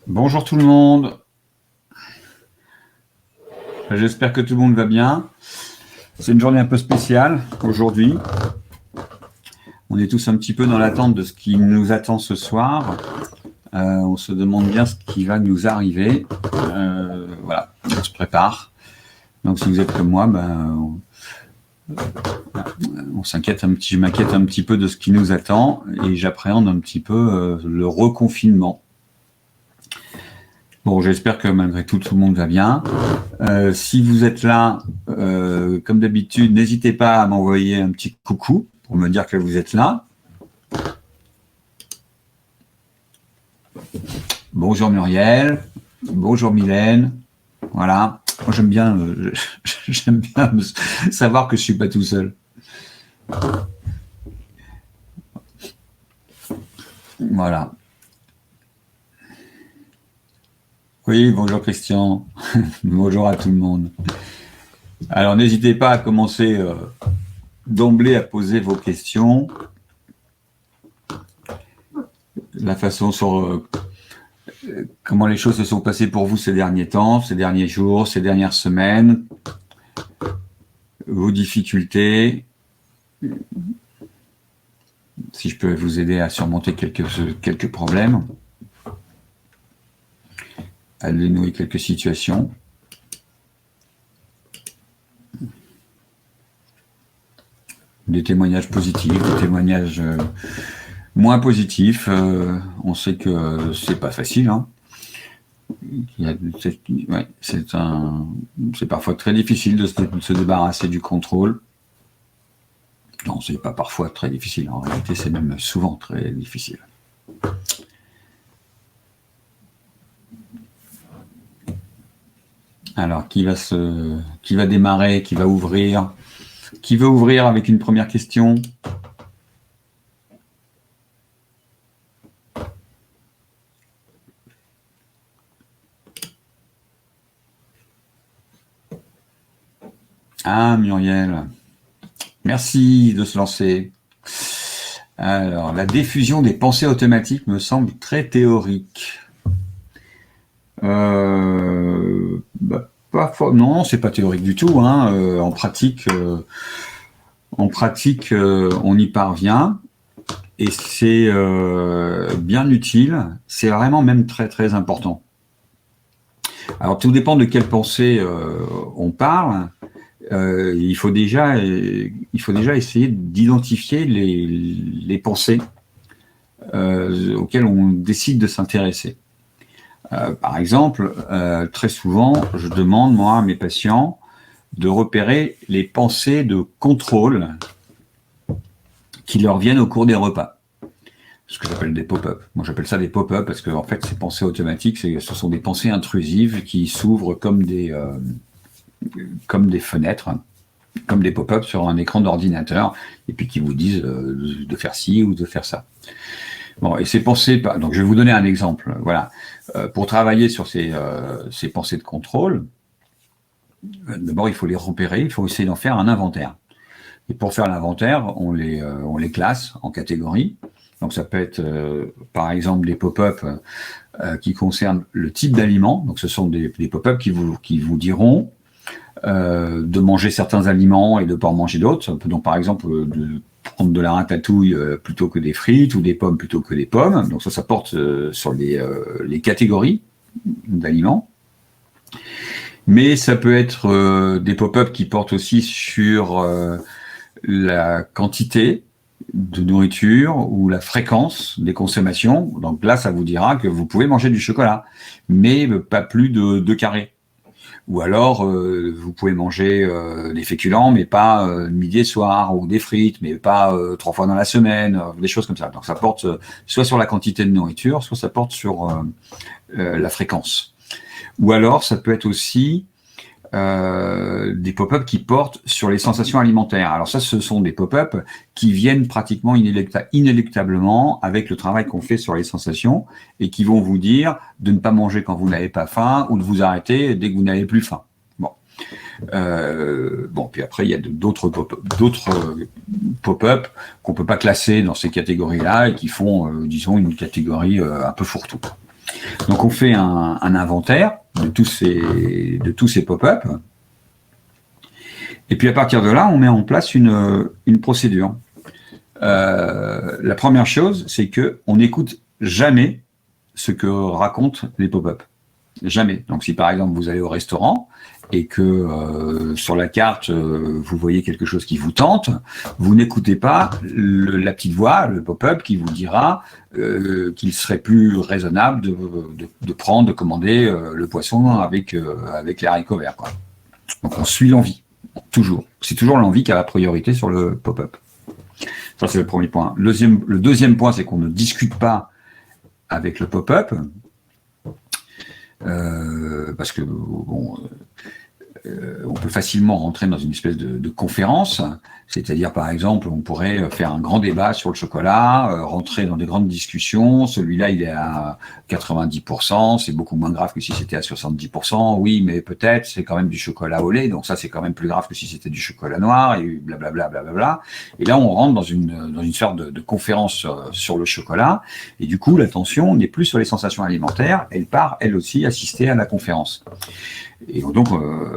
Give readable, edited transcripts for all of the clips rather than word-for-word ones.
Bonjour tout le monde, j'espère que tout le monde va bien. C'est une journée un peu spéciale aujourd'hui. On est tous un petit peu dans l'attente de ce qui nous attend ce soir. On se demande bien ce qui va nous arriver. Voilà, on se prépare. Donc si vous êtes comme moi, on s'inquiète un petit, je m'inquiète un petit peu de ce qui nous attend et j'appréhende un petit peu le reconfinement. Bon, j'espère que malgré tout le monde va bien. Si vous êtes là, comme d'habitude, n'hésitez pas à m'envoyer un petit coucou pour me dire que vous êtes là. Bonjour Muriel, bonjour Mylène. Voilà, moi j'aime bien savoir que je suis pas tout seul. Voilà. Oui, bonjour Christian, bonjour à tout le monde. Alors n'hésitez pas à commencer d'emblée à poser vos questions. La façon sur comment les choses se sont passées pour vous ces derniers temps, ces derniers jours, ces dernières semaines, vos difficultés, si je peux vous aider à surmonter quelques problèmes, à dénouer quelques situations. Des témoignages positifs, des témoignages moins positifs. On sait que c'est pas facile. Hein. C'est parfois très difficile de se débarrasser du contrôle. Non, c'est pas parfois très difficile. En réalité, c'est même souvent très difficile. Alors, qui va démarrer, qui va ouvrir? Qui veut ouvrir avec une première question? Ah, Muriel. Merci de se lancer. Alors, la diffusion des pensées automatiques me semble très théorique. Non, c'est pas théorique du tout. Hein. En pratique, on y parvient et c'est bien utile. C'est vraiment même très très important. Alors, tout dépend de quelle pensée on parle. Il faut déjà essayer d'identifier les pensées auxquelles on décide de s'intéresser. Par exemple, très souvent, je demande, moi, à mes patients, de repérer les pensées de contrôle qui leur viennent au cours des repas. Ce que j'appelle des pop-up. Moi, j'appelle ça des pop-up parce que, en fait, ces pensées automatiques, ce sont des pensées intrusives qui s'ouvrent comme des fenêtres, comme des pop-up sur un écran d'ordinateur, et puis qui vous disent de faire ci ou de faire ça. Bon, et ces pensées, donc je vais vous donner un exemple. Voilà, pour travailler sur ces pensées de contrôle, d'abord il faut les repérer, il faut essayer d'en faire un inventaire. Et pour faire l'inventaire, on les classe en catégories. Donc ça peut être, par exemple, des pop-up qui concernent le type d'aliment. Donc ce sont des pop-up qui vous diront de manger certains aliments et de ne pas en manger d'autres. Donc par exemple, de prendre de la ratatouille plutôt que des frites ou des pommes plutôt que des pommes. Donc ça porte sur les catégories d'aliments. Mais ça peut être des pop-up qui portent aussi sur la quantité de nourriture ou la fréquence des consommations. Donc là, ça vous dira que vous pouvez manger du chocolat, mais pas plus de 2 carrés. Ou alors, vous pouvez manger des féculents, mais pas midi et soir, ou des frites, mais pas 3 fois dans la semaine, des choses comme ça. Donc ça porte soit sur la quantité de nourriture, soit ça porte sur la fréquence. Ou alors, ça peut être aussi des pop-up qui portent sur les sensations alimentaires. Alors ça, ce sont des pop-up qui viennent pratiquement inéluctablement avec le travail qu'on fait sur les sensations et qui vont vous dire de ne pas manger quand vous n'avez pas faim ou de vous arrêter dès que vous n'avez plus faim. Bon. Puis après, il y a d'autres pop-up qu'on peut pas classer dans ces catégories-là et qui font, disons, une catégorie un peu fourre-tout. Donc on fait un inventaire de tous ces pop-up. Et puis à partir de là, on met en place une procédure. La première chose, c'est que on n'écoute jamais ce que racontent les pop-up. Jamais. Donc si par exemple vous allez au restaurant et que sur la carte vous voyez quelque chose qui vous tente, vous n'écoutez pas la petite voix, le pop-up qui vous dira qu'il serait plus raisonnable de commander le poisson avec les haricots verts, quoi. Donc on suit l'envie, toujours. C'est toujours l'envie qui a la priorité sur le pop-up. Ça c'est le premier point. Le deuxième point, c'est qu'on ne discute pas avec le pop-up. Parce que bon, on peut facilement rentrer dans une espèce de conférence, c'est-à-dire par exemple on pourrait faire un grand débat sur le chocolat, rentrer dans des grandes discussions, celui-là il est à 90%, c'est beaucoup moins grave que si c'était à 70%, oui mais peut-être c'est quand même du chocolat au lait, donc ça c'est quand même plus grave que si c'était du chocolat noir, et blablabla, blablabla. Et là on rentre dans une sorte de conférence sur le chocolat, et du coup l'attention n'est plus sur les sensations alimentaires, elle part elle aussi assister à la conférence. Et donc,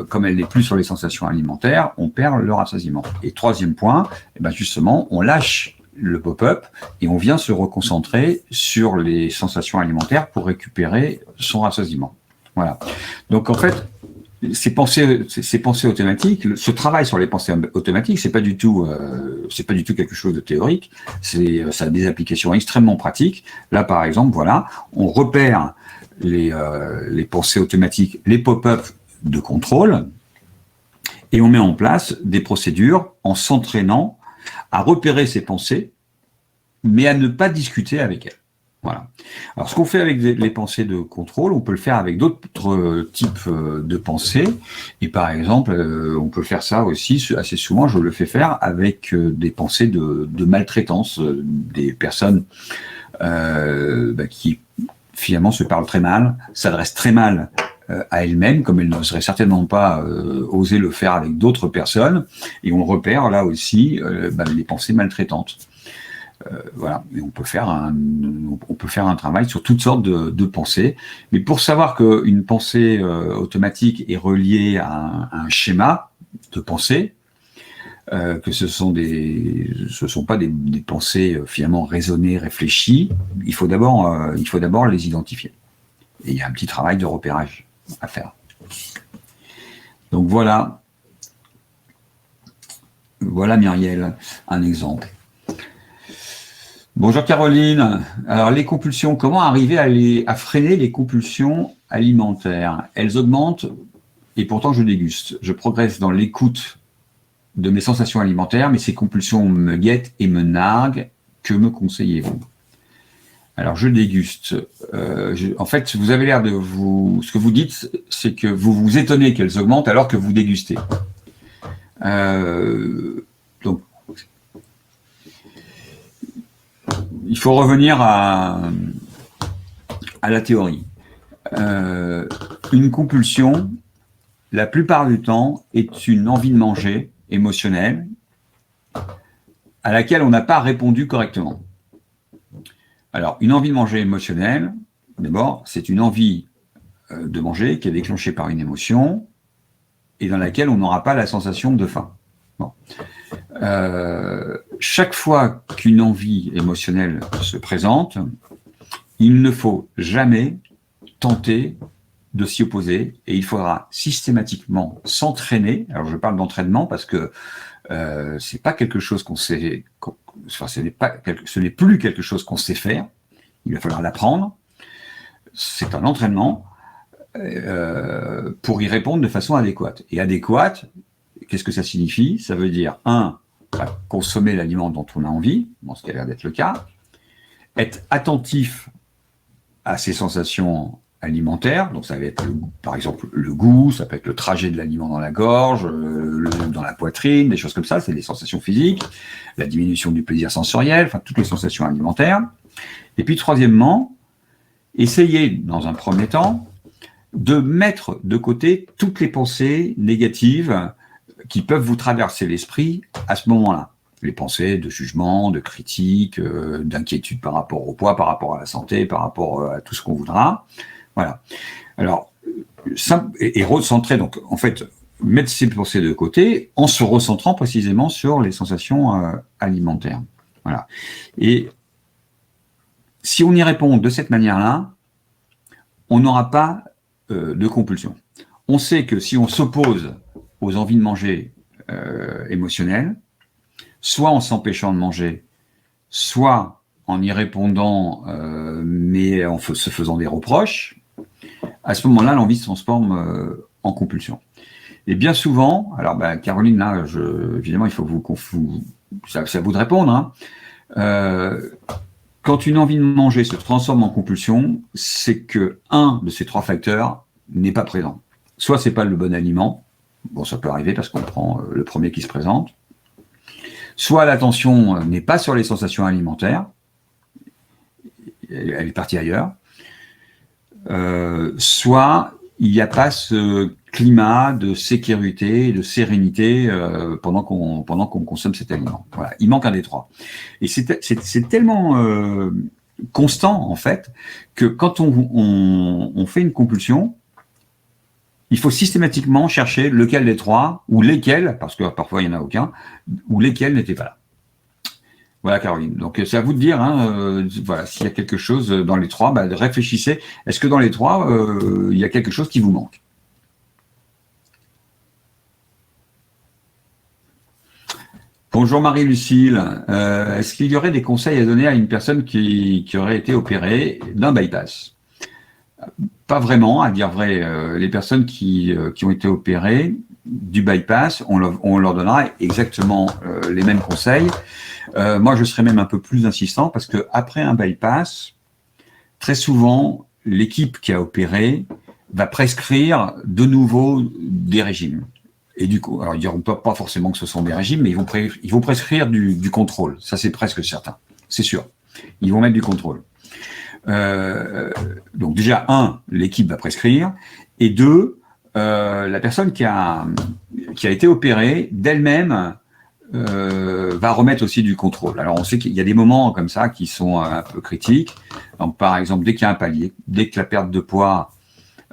comme elle n'est plus sur les sensations alimentaires, on perd le rassasiement. Et troisième point, eh ben justement, on lâche le pop-up et on vient se reconcentrer sur les sensations alimentaires pour récupérer son rassasiement. Voilà. Donc en fait, ces pensées automatiques, ce travail sur les pensées automatiques, c'est pas du tout quelque chose de théorique. Ça a des applications extrêmement pratiques. Là, par exemple, voilà, on repère les pensées automatiques, les pop-up de contrôle, et on met en place des procédures en s'entraînant à repérer ces pensées, mais à ne pas discuter avec elles. Voilà. Alors, ce qu'on fait avec les pensées de contrôle, on peut le faire avec d'autres types de pensées. Et par exemple, on peut faire ça aussi assez souvent. Je le fais faire avec des pensées de maltraitance, des personnes qui finalement se parlent très mal, s'adressent très mal à elles-mêmes, comme elles n'oseraient certainement pas oser le faire avec d'autres personnes. Et on repère là aussi les pensées maltraitantes. Voilà, et on peut faire un travail sur toutes sortes de pensées. Mais pour savoir qu'une pensée automatique est reliée à un schéma de pensée, que ce sont pas des pensées finalement raisonnées, réfléchies, il faut d'abord les identifier. Et il y a un petit travail de repérage à faire. Donc voilà Myriel, un exemple. Bonjour Caroline. Alors les compulsions, comment arriver à freiner les compulsions alimentaires? Elles augmentent et pourtant je déguste. Je progresse dans l'écoute de mes sensations alimentaires, mais ces compulsions me guettent et me narguent. Que me conseillez-vous? Alors je déguste. En fait, vous avez l'air de vous... Ce que vous dites, c'est que vous vous étonnez qu'elles augmentent alors que vous dégustez. Donc, il faut revenir à la théorie. Une compulsion, la plupart du temps, est une envie de manger émotionnelle à laquelle on n'a pas répondu correctement. Alors, une envie de manger émotionnelle, d'abord, c'est une envie de manger qui est déclenchée par une émotion et dans laquelle on n'aura pas la sensation de faim. Bon. Chaque fois qu'une envie émotionnelle se présente, il ne faut jamais tenter de s'y opposer et il faudra systématiquement s'entraîner. Alors je parle d'entraînement parce que c'est pas quelque chose qu'on sait, ce n'est plus quelque chose qu'on sait faire. Il va falloir l'apprendre. C'est un entraînement pour y répondre de façon adéquate. Et adéquate, qu'est-ce que ça signifie? Ça veut dire, consommer l'aliment dont on a envie, bon, ce qui a l'air d'être le cas, être attentif à ses sensations alimentaires, donc ça va être par exemple le goût, ça peut être le trajet de l'aliment dans la gorge, dans la poitrine, des choses comme ça, c'est des sensations physiques, la diminution du plaisir sensoriel, enfin toutes les sensations alimentaires. Et puis troisièmement, essayer dans un premier temps de mettre de côté toutes les pensées négatives qui peuvent vous traverser l'esprit à ce moment-là. les pensées de jugement, de critique, d'inquiétude par rapport au poids, par rapport à la santé, par rapport à tout ce qu'on voudra. Voilà. Alors, et recentrer, donc, en fait, mettre ces pensées de côté en se recentrant précisément sur les sensations alimentaires. Voilà. Et si on y répond de cette manière-là, on n'aura pas de compulsion. On sait que si on s'oppose aux envies de manger émotionnelles, soit en s'empêchant de manger, soit en y répondant, mais en se faisant des reproches, à ce moment-là, l'envie se transforme en compulsion. Et bien souvent, alors Caroline, là, évidemment, il faut que ça vous de répondre. Hein. Quand une envie de manger se transforme en compulsion, c'est que un de ces trois facteurs n'est pas présent. Soit c'est pas le bon aliment, bon ça peut arriver parce qu'on prend le premier qui se présente. Soit l'attention n'est pas sur les sensations alimentaires, elle est partie ailleurs. Soit il n'y a pas ce climat de sécurité et de sérénité pendant qu'on consomme cet aliment. Voilà, il manque un des trois. Et c'est tellement constant en fait que quand on fait une compulsion, il faut systématiquement chercher lequel des trois ou lesquels, parce que parfois il n'y en a aucun, ou lesquels n'étaient pas là. Voilà, Caroline. Donc, c'est à vous de dire, hein, voilà, s'il y a quelque chose dans les trois, réfléchissez. Est-ce que dans les trois, il y a quelque chose qui vous manque? Bonjour Marie-Lucille. Est-ce qu'il y aurait des conseils à donner à une personne qui aurait été opérée d'un bypass? Pas vraiment, à dire vrai. Les personnes qui ont été opérées du bypass, on leur donnera exactement les mêmes conseils. Moi, je serais même un peu plus insistant parce que après un bypass, très souvent, l'équipe qui a opéré va prescrire de nouveau des régimes. Et du coup, alors ils diront pas forcément que ce sont des régimes, mais ils vont prescrire du contrôle. Ça, c'est presque certain. C'est sûr. Ils vont mettre du contrôle. Donc déjà, un, l'équipe va prescrire, et deux, la personne qui a été opérée d'elle-même va remettre aussi du contrôle. Alors on sait qu'il y a des moments comme ça qui sont un peu critiques. Donc par exemple, dès qu'il y a un palier, dès que la perte de poids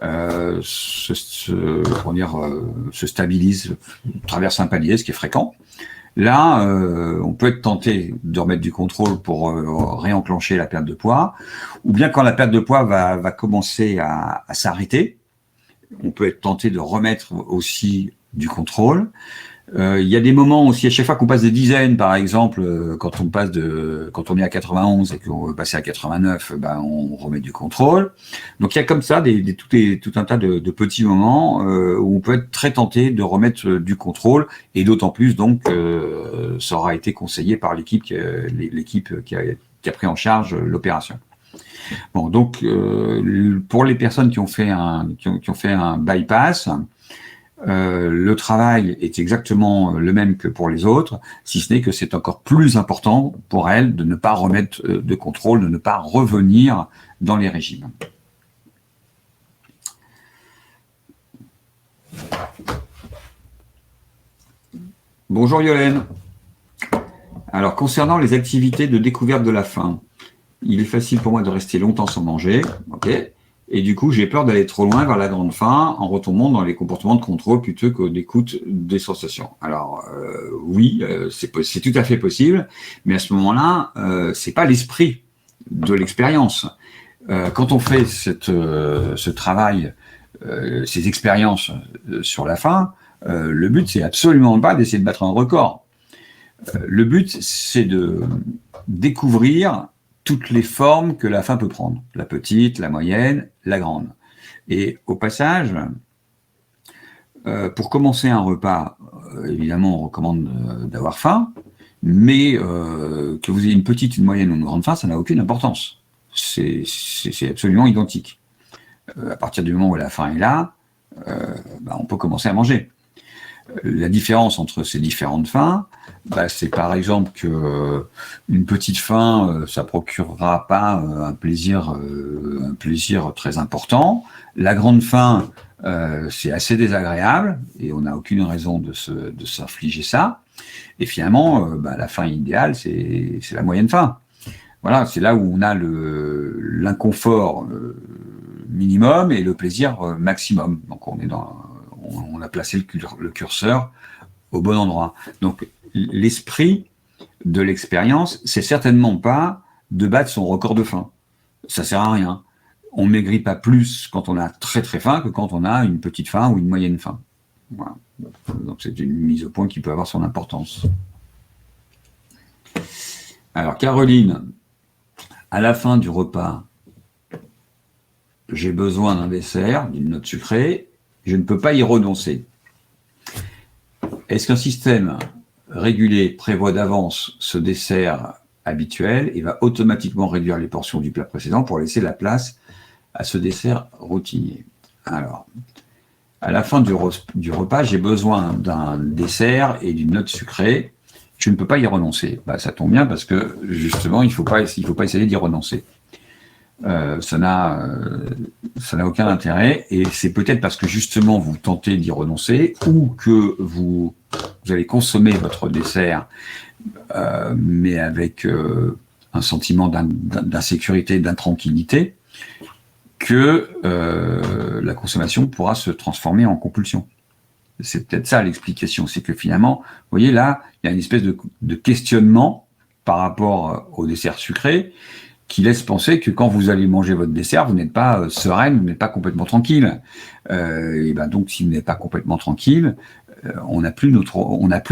se stabilise, traverse un palier, ce qui est fréquent, là, on peut être tenté de remettre du contrôle pour réenclencher la perte de poids, ou bien quand la perte de poids va commencer à s'arrêter, on peut être tenté de remettre aussi du contrôle. Il y a des moments aussi, à chaque fois qu'on passe des dizaines, par exemple, quand on est à 91 et qu'on veut passer à 89, on remet du contrôle. Donc il y a comme ça tout un tas de petits moments où on peut être très tenté de remettre du contrôle, et d'autant plus donc ça aura été conseillé par l'équipe qui a pris en charge l'opération. Bon, donc pour les personnes qui ont fait un bypass, le travail est exactement le même que pour les autres, si ce n'est que c'est encore plus important pour elles de ne pas remettre de contrôle, de ne pas revenir dans les régimes. Bonjour Yolène. Alors, concernant les activités de découverte de la faim, il est facile pour moi de rester longtemps sans manger, ok. Et du coup, j'ai peur d'aller trop loin vers la grande faim en retombant dans les comportements de contrôle plutôt que d'écoute des sensations. Alors, oui, c'est tout à fait possible, mais à ce moment-là, c'est pas l'esprit de l'expérience. Quand on fait ce travail, ces expériences sur la faim, le but, c'est absolument pas d'essayer de battre un record. Le but, c'est de découvrir toutes les formes que la faim peut prendre, la petite, la moyenne, la grande. Et au passage, pour commencer un repas, évidemment, on recommande d'avoir faim, mais que vous ayez une petite, une moyenne ou une grande faim, ça n'a aucune importance. C'est absolument identique. À partir du moment où la faim est là, on peut commencer à manger. La différence entre ces différentes faims, c'est par exemple que une petite faim, ça procurera pas un plaisir très important. La grande faim, c'est assez désagréable et on n'a aucune raison de s'infliger ça. Et finalement, la fin idéale, c'est la moyenne fin. Voilà, c'est là où on a l'inconfort minimum et le plaisir maximum. Donc on a placé le curseur au bon endroit. Donc l'esprit de l'expérience, c'est certainement pas de battre son record de faim. Ça sert à rien. On maigrit pas plus quand on a très très faim que quand on a une petite faim ou une moyenne faim. Voilà. Donc c'est une mise au point qui peut avoir son importance. Alors Caroline, à la fin du repas, j'ai besoin d'un dessert, d'une note sucrée, je ne peux pas y renoncer. Est-ce qu'un système régulé prévoit d'avance ce dessert habituel et va automatiquement réduire les portions du plat précédent pour laisser la place à ce dessert routinier? Alors, à la fin du repas, j'ai besoin d'un dessert et d'une note sucrée. Je ne peux pas y renoncer. Ça tombe bien parce que justement, il ne faut pas essayer d'y renoncer. Ça n'a aucun intérêt, et c'est peut-être parce que justement vous tentez d'y renoncer ou que vous allez consommer votre dessert mais avec un sentiment d'insécurité, d'intranquillité, que la consommation pourra se transformer en compulsion. C'est peut-être ça l'explication, c'est que finalement, vous voyez là, il y a une espèce de questionnement par rapport au dessert sucré qui laisse penser que quand vous allez manger votre dessert, vous n'êtes pas sereine, vous n'êtes pas complètement tranquille. Et donc, si vous n'êtes pas complètement tranquille, on n'a plus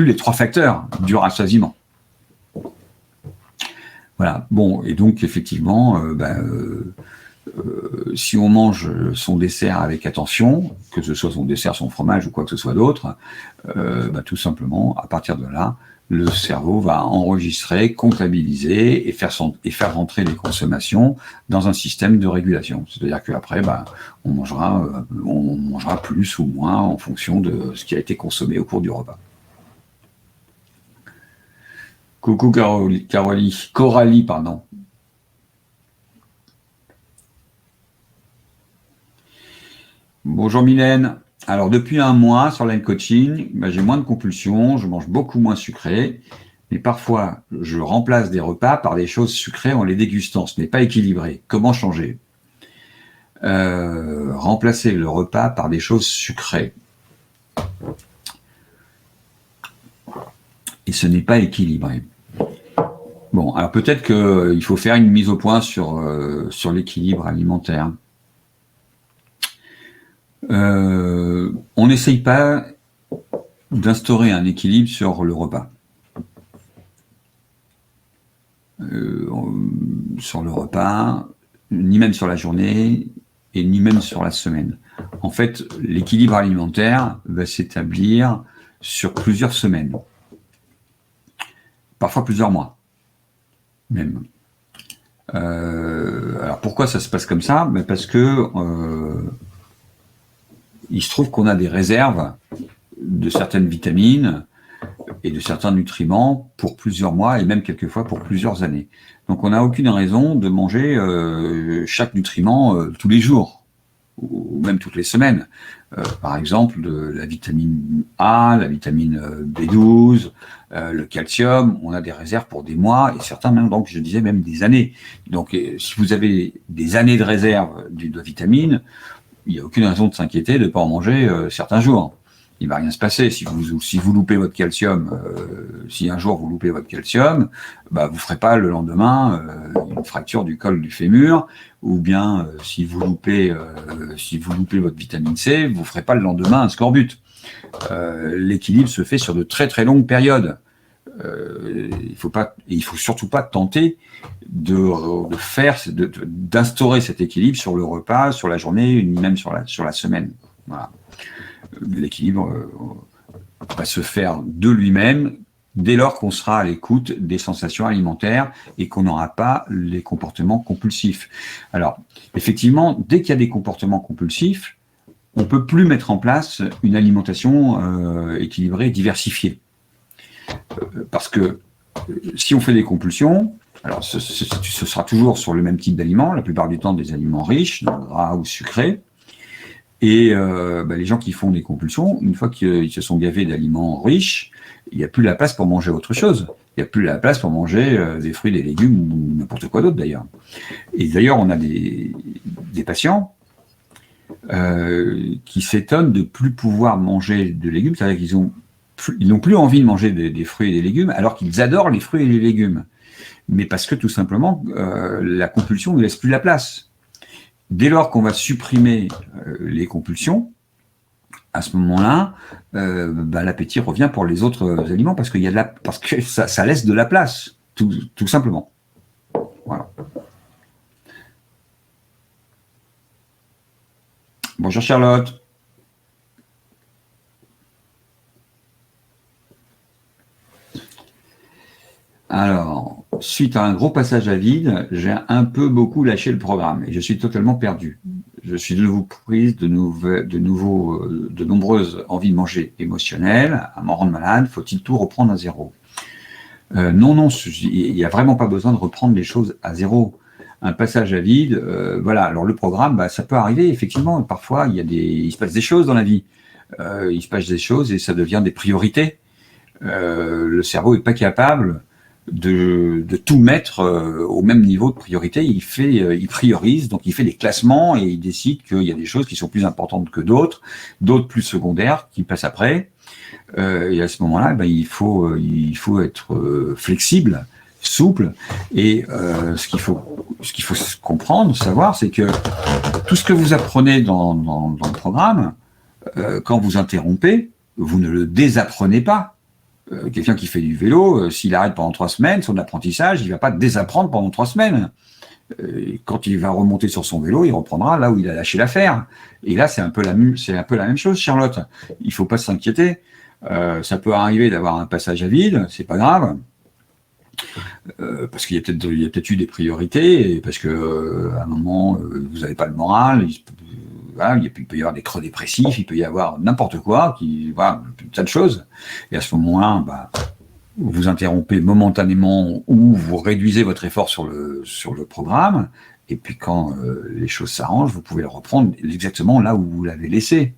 les 3 facteurs du rassasiement. Voilà. Bon, et donc effectivement, si on mange son dessert avec attention, que ce soit son dessert, son fromage ou quoi que ce soit d'autre, tout simplement, à partir de là, le cerveau va enregistrer, comptabiliser et faire rentrer les consommations dans un système de régulation. C'est-à-dire qu'après, on mangera plus ou moins en fonction de ce qui a été consommé au cours du repas. Coucou Coralie, pardon. Bonjour Mylène. Alors depuis un mois sur Line Coaching, j'ai moins de compulsions, je mange beaucoup moins sucré, mais parfois je remplace des repas par des choses sucrées en les dégustant. Ce n'est pas équilibré. Comment changer? Remplacer le repas par des choses sucrées. Et ce n'est pas équilibré. Bon, alors peut-être qu'il faut faire une mise au point sur l'équilibre alimentaire. On n'essaye pas d'instaurer un équilibre sur le repas. Sur le repas, ni même sur la journée, et ni même sur la semaine. En fait, l'équilibre alimentaire va s'établir sur plusieurs semaines, parfois plusieurs mois, même. Alors pourquoi ça se passe comme ça? Parce que il se trouve qu'on a des réserves de certaines vitamines et de certains nutriments pour plusieurs mois et même quelquefois pour plusieurs années. Donc on n'a aucune raison de manger chaque nutriment tous les jours ou même toutes les semaines. Par exemple, la vitamine A, la vitamine B12, le calcium, on a des réserves pour des mois et certains même, donc je disais même des années. Donc si vous avez des années de réserve de vitamines, il n'y a aucune raison de s'inquiéter de ne pas en manger certains jours. Il ne va rien se passer. Si vous loupez votre calcium, si un jour vous loupez votre calcium, vous ne ferez pas le lendemain une fracture du col du fémur, ou bien si vous loupez votre vitamine C, vous ne ferez pas le lendemain un scorbut. L'équilibre se fait sur de très très longues périodes. Il faut surtout pas tenter d'instaurer cet équilibre sur le repas, sur la journée, ni même sur la semaine. Voilà. L'équilibre va se faire de lui-même dès lors qu'on sera à l'écoute des sensations alimentaires et qu'on n'aura pas les comportements compulsifs. Alors, effectivement, dès qu'il y a des comportements compulsifs, on ne peut plus mettre en place une alimentation équilibrée, diversifiée. Parce que si on fait des compulsions, alors ce sera toujours sur le même type d'aliments, la plupart du temps des aliments riches, gras ou sucrés, Et les gens qui font des compulsions, une fois qu'ils se sont gavés d'aliments riches, il n'y a plus la place pour manger autre chose. Il n'y a plus la place pour manger des fruits, des légumes ou n'importe quoi d'autre d'ailleurs. Et d'ailleurs, on a des patients qui s'étonnent de plus pouvoir manger de légumes, c'est-à-dire qu'ils n'ont plus envie de manger des fruits et des légumes, alors qu'ils adorent les fruits et les légumes. Mais parce que tout simplement, la compulsion ne laisse plus la place. Dès lors qu'on va supprimer les compulsions, à ce moment-là, l'appétit revient pour les autres aliments parce que ça laisse de la place, tout simplement. Voilà. Bonjour Charlotte. Alors, suite à un gros passage à vide, j'ai un peu beaucoup lâché le programme et je suis totalement perdu. Je suis de nouveau prise de nombreuses envies de manger émotionnelles, à m'en rendre malade. Faut-il tout reprendre à zéro? Non, il n'y a vraiment pas besoin de reprendre les choses à zéro. Un passage à vide, voilà. Alors le programme, ça peut arriver effectivement. Parfois, il se passe des choses dans la vie. Il se passe des choses et ça devient des priorités. Le cerveau n'est pas capable de tout mettre au même niveau de priorité. Il priorise, donc il fait des classements et il décide qu'il y a des choses qui sont plus importantes que d'autres plus secondaires qui passent après. Et à ce moment-là, il faut être flexible, souple. Et ce qu'il faut comprendre, savoir, c'est que tout ce que vous apprenez dans le programme, quand vous interrompez, vous ne le désapprenez pas. Quelqu'un qui fait du vélo, s'il arrête pendant 3 semaines, son apprentissage, il ne va pas désapprendre pendant 3 semaines. Quand il va remonter sur son vélo, il reprendra là où il a lâché l'affaire. Et là, c'est un peu la même chose, Charlotte. Il ne faut pas s'inquiéter. Ça peut arriver d'avoir un passage à vide, c'est pas grave. Parce qu'il y a peut-être eu des priorités, et parce que à un moment, vous n'avez pas le moral. Il peut y avoir des creux dépressifs, il peut y avoir n'importe quoi, un tas de choses. Et à ce moment-là, vous interrompez momentanément ou vous réduisez votre effort sur le programme. Et puis quand les choses s'arrangent, vous pouvez le reprendre exactement là où vous l'avez laissé.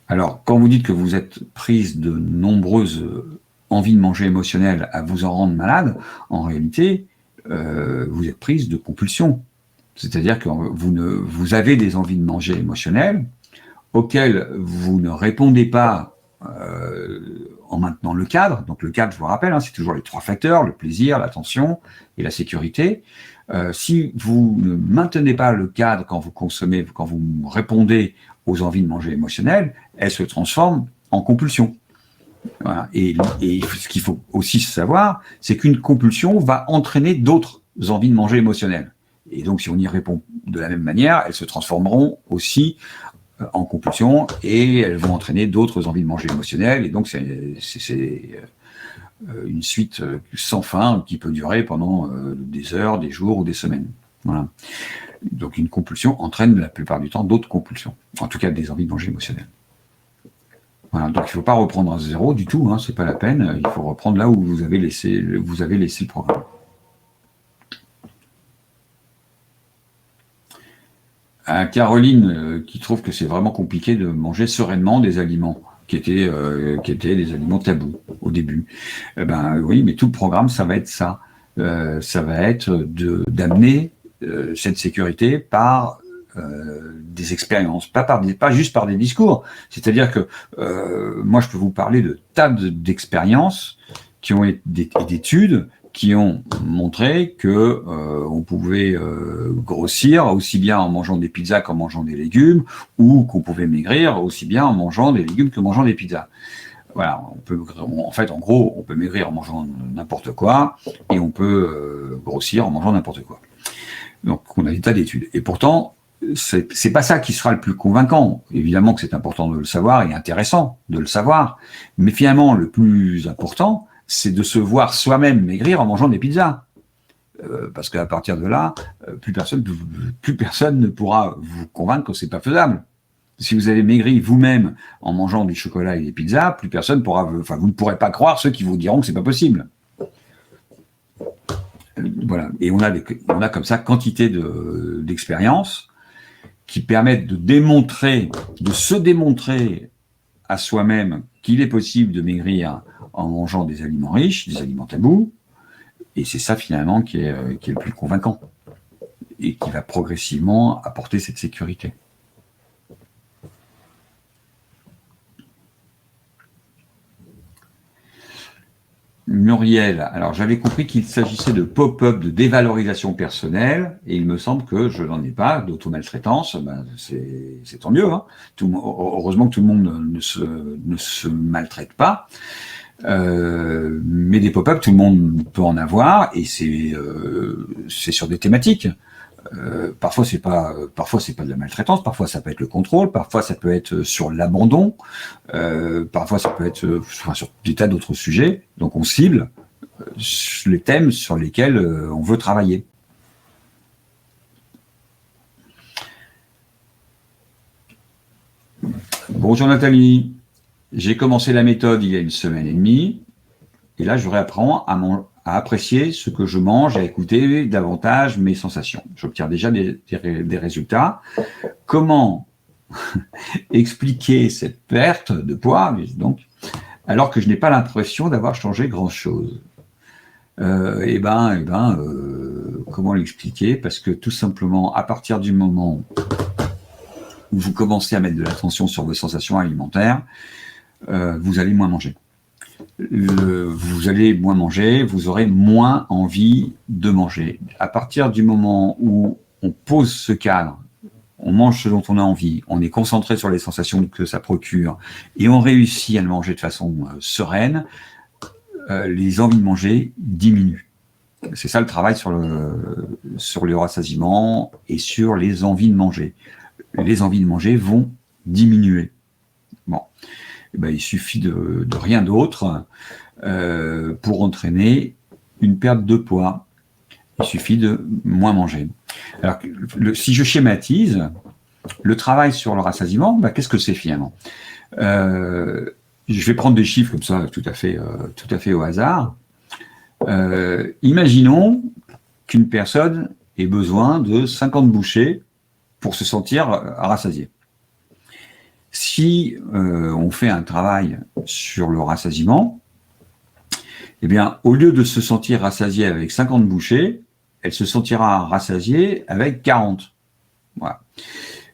Alors, quand vous dites que vous êtes prise de nombreuses envies de manger émotionnelles à vous en rendre malade, en réalité, vous êtes prise de compulsion. C'est-à-dire que vous avez des envies de manger émotionnelles auxquelles vous ne répondez pas en maintenant le cadre. Donc le cadre, je vous rappelle, c'est toujours les 3 facteurs, le plaisir, l'attention et la sécurité. Si vous ne maintenez pas le cadre quand vous consommez, quand vous répondez aux envies de manger émotionnelles, elles se transforment en compulsion. Voilà. Et ce qu'il faut aussi savoir, c'est qu'une compulsion va entraîner d'autres envies de manger émotionnelles. Et donc, si on y répond de la même manière, elles se transformeront aussi en compulsion et elles vont entraîner d'autres envies de manger émotionnelles. Et donc, c'est une suite sans fin qui peut durer pendant des heures, des jours ou des semaines. Voilà. Donc, une compulsion entraîne la plupart du temps d'autres compulsions. En tout cas, des envies de manger émotionnelles. Voilà. Donc, il ne faut pas reprendre à zéro du tout. C'est pas la peine. Il faut reprendre là où vous avez laissé le programme. À Caroline, qui trouve que c'est vraiment compliqué de manger sereinement des aliments qui étaient des aliments tabous au début. Oui, mais tout le programme, ça va être ça. Ça va être d'amener cette sécurité par des expériences, pas juste par des discours. C'est-à-dire que moi, je peux vous parler de tas d'expériences qui ont été d'études qui ont montré que on pouvait grossir aussi bien en mangeant des pizzas qu'en mangeant des légumes, ou qu'on pouvait maigrir aussi bien en mangeant des légumes qu'en mangeant des pizzas. Voilà, en gros, on peut maigrir en mangeant n'importe quoi, et on peut grossir en mangeant n'importe quoi. Donc, on a des tas d'études. Et pourtant, c'est pas ça qui sera le plus convaincant. Évidemment que c'est important de le savoir et intéressant de le savoir, mais finalement, le plus important, c'est de se voir soi-même maigrir en mangeant des pizzas. Parce qu'à partir de là, plus personne ne pourra vous convaincre que c'est pas faisable. Si vous avez maigri vous-même en mangeant du chocolat et des pizzas, plus personne pourra, vous ne pourrez pas croire ceux qui vous diront que c'est pas possible. Voilà. Et on a comme ça quantité d'expériences qui permettent de démontrer, de se démontrer à soi-même qu'il est possible de maigrir en mangeant des aliments riches, des aliments tabous, et c'est ça finalement qui est le plus convaincant, et qui va progressivement apporter cette sécurité. Muriel, alors j'avais compris qu'il s'agissait de pop-up de dévalorisation personnelle, et il me semble que je n'en ai pas, d'auto-maltraitance, ben c'est tant mieux. Hein. Heureusement que tout le monde ne se maltraite pas, mais des pop-up, tout le monde peut en avoir, et c'est sur des thématiques. Parfois c'est pas de la maltraitance, parfois ça peut être le contrôle, parfois ça peut être sur l'abandon, parfois ça peut être sur des tas d'autres sujets. Donc on cible les thèmes sur lesquels on veut travailler. Bonjour Nathalie, j'ai commencé la méthode il y a 1 semaine et demie, et là je réapprends à apprécier ce que je mange, à écouter davantage mes sensations. J'obtiens déjà des résultats. Comment expliquer cette perte de poids, donc, alors que je n'ai pas l'impression d'avoir changé grand-chose? Comment l'expliquer? Parce que tout simplement, à partir du moment où vous commencez à mettre de l'attention sur vos sensations alimentaires, vous allez moins manger. Vous allez moins manger, vous aurez moins envie de manger. À partir du moment où on pose ce cadre, on mange ce dont on a envie, on est concentré sur les sensations que ça procure, et on réussit à le manger de façon sereine, les envies de manger diminuent. C'est ça le travail sur le rassasiement et sur les envies de manger. Les envies de manger vont diminuer. Bon. Il suffit de rien d'autre pour entraîner une perte de poids. Il suffit de moins manger. Alors, si je schématise, le travail sur le rassasiement, qu'est-ce que c'est finalement? Je vais prendre des chiffres comme ça, tout à fait au hasard. Imaginons qu'une personne ait besoin de 50 bouchées pour se sentir rassasié. Si on fait un travail sur le rassasiement, eh bien, au lieu de se sentir rassasié avec 50 bouchées, elle se sentira rassasiée avec 40. Voilà.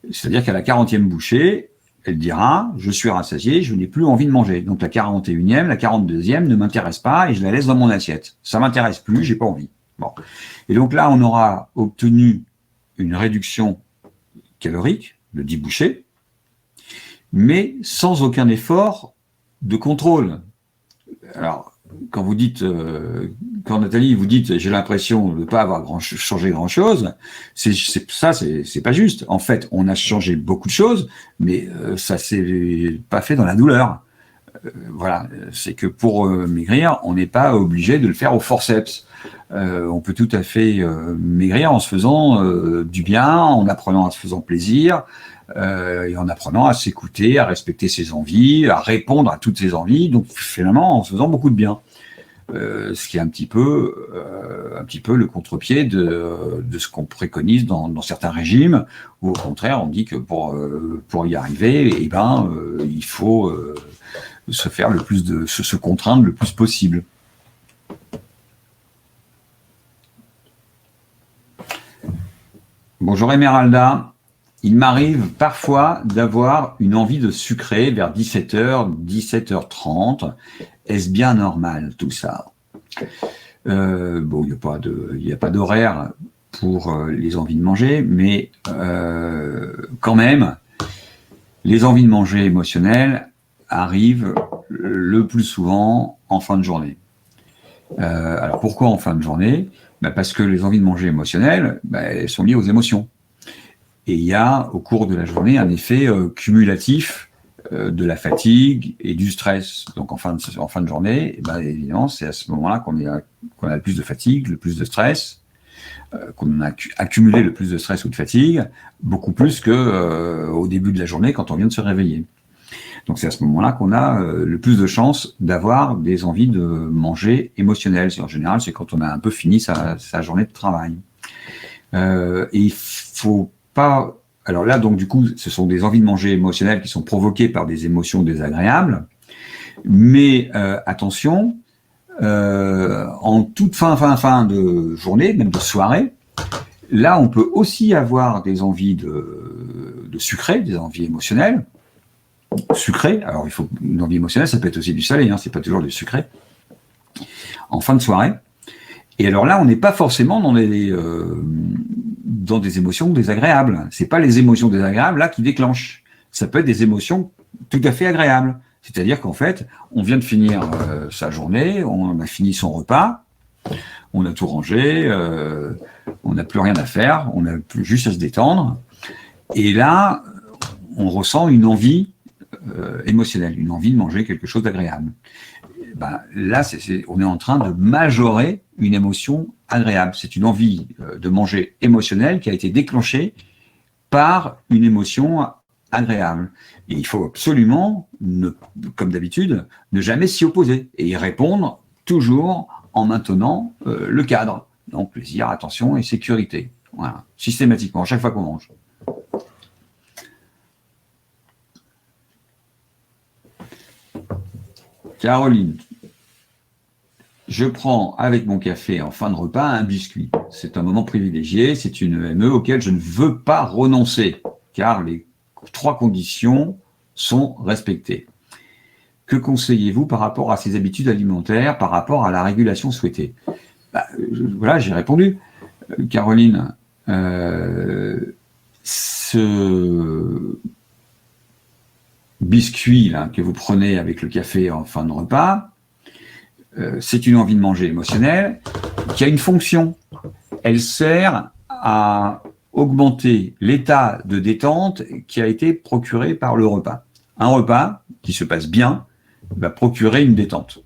C'est-à-dire qu'à la 40e bouchée, elle dira « je suis rassasié, je n'ai plus envie de manger ». Donc la 41e, la 42e ne m'intéresse pas et je la laisse dans mon assiette. Ça m'intéresse plus, j'ai pas envie. Bon. Et donc là, on aura obtenu une réduction calorique de 10 bouchées, mais sans aucun effort de contrôle. Alors, quand vous dites, quand Nathalie, vous dites, j'ai l'impression de ne pas avoir changé grand-chose, c'est pas juste. En fait, on a changé beaucoup de choses, mais ça s'est pas fait dans la douleur. Voilà, c'est que pour maigrir, on n'est pas obligé de le faire au forceps. On peut tout à fait maigrir en se faisant du bien, en apprenant à se faisant plaisir, et en apprenant à s'écouter, à respecter ses envies, à répondre à toutes ses envies, donc finalement en se faisant beaucoup de bien. Ce qui est un petit peu le contre-pied de ce qu'on préconise dans certains régimes, où au contraire on dit que pour y arriver, il faut se contraindre le plus possible. Bonjour Emeralda, il m'arrive parfois d'avoir une envie de sucrer vers 17h, 17h30. Est-ce bien normal tout ça? Bon, il n'y a pas d'horaire pour les envies de manger, mais quand même, les envies de manger émotionnelles arrivent le plus souvent en fin de journée. Alors pourquoi en fin de journée? Parce que les envies de manger émotionnelles, elles sont liées aux émotions. Et il y a au cours de la journée un effet cumulatif de la fatigue et du stress. Donc en fin de journée, évidemment, c'est à ce moment-là qu'on a le plus de fatigue, le plus de stress, qu'on a accumulé le plus de stress ou de fatigue, beaucoup plus qu'au début de la journée quand on vient de se réveiller. Donc c'est à ce moment-là qu'on a le plus de chances d'avoir des envies de manger émotionnelles. En général, c'est quand on a un peu fini sa journée de travail. Et il faut pas alors là, donc du coup, ce sont des envies de manger émotionnelles qui sont provoquées par des émotions désagréables. Mais attention, en toute fin de journée, même de soirée, là, on peut aussi avoir des envies de sucré, des envies émotionnelles. Sucré, alors il faut une envie émotionnelle, ça peut être aussi du salé, hein, c'est pas toujours du sucré. En fin de soirée. Et alors là, on n'est pas forcément dans des émotions désagréables. C'est pas les émotions désagréables là qui déclenchent. Ça peut être des émotions tout à fait agréables. C'est-à-dire qu'en fait, on vient de finir sa journée, on a fini son repas, on a tout rangé, on n'a plus rien à faire, on a plus juste à se détendre. Et là, on ressent une envie émotionnelle, une envie de manger quelque chose d'agréable. Ben, là, on est en train de majorer une émotion agréable. C'est une envie de manger émotionnelle qui a été déclenchée par une émotion agréable. Et il faut absolument, comme d'habitude, ne jamais s'y opposer et y répondre toujours en maintenant le cadre. Donc plaisir, attention et sécurité. Voilà, systématiquement, à chaque fois qu'on mange. Caroline, je prends avec mon café en fin de repas un biscuit. C'est un moment privilégié, c'est une EME auquel je ne veux pas renoncer, car les 3 conditions sont respectées. Que conseillez-vous par rapport à ces habitudes alimentaires, par rapport à la régulation souhaitée? Voilà, j'ai répondu. Caroline, ce biscuit là, que vous prenez avec le café en fin de repas, c'est une envie de manger émotionnelle qui a une fonction. Elle sert à augmenter l'état de détente qui a été procuré par le repas. Un repas qui se passe bien va procurer une détente.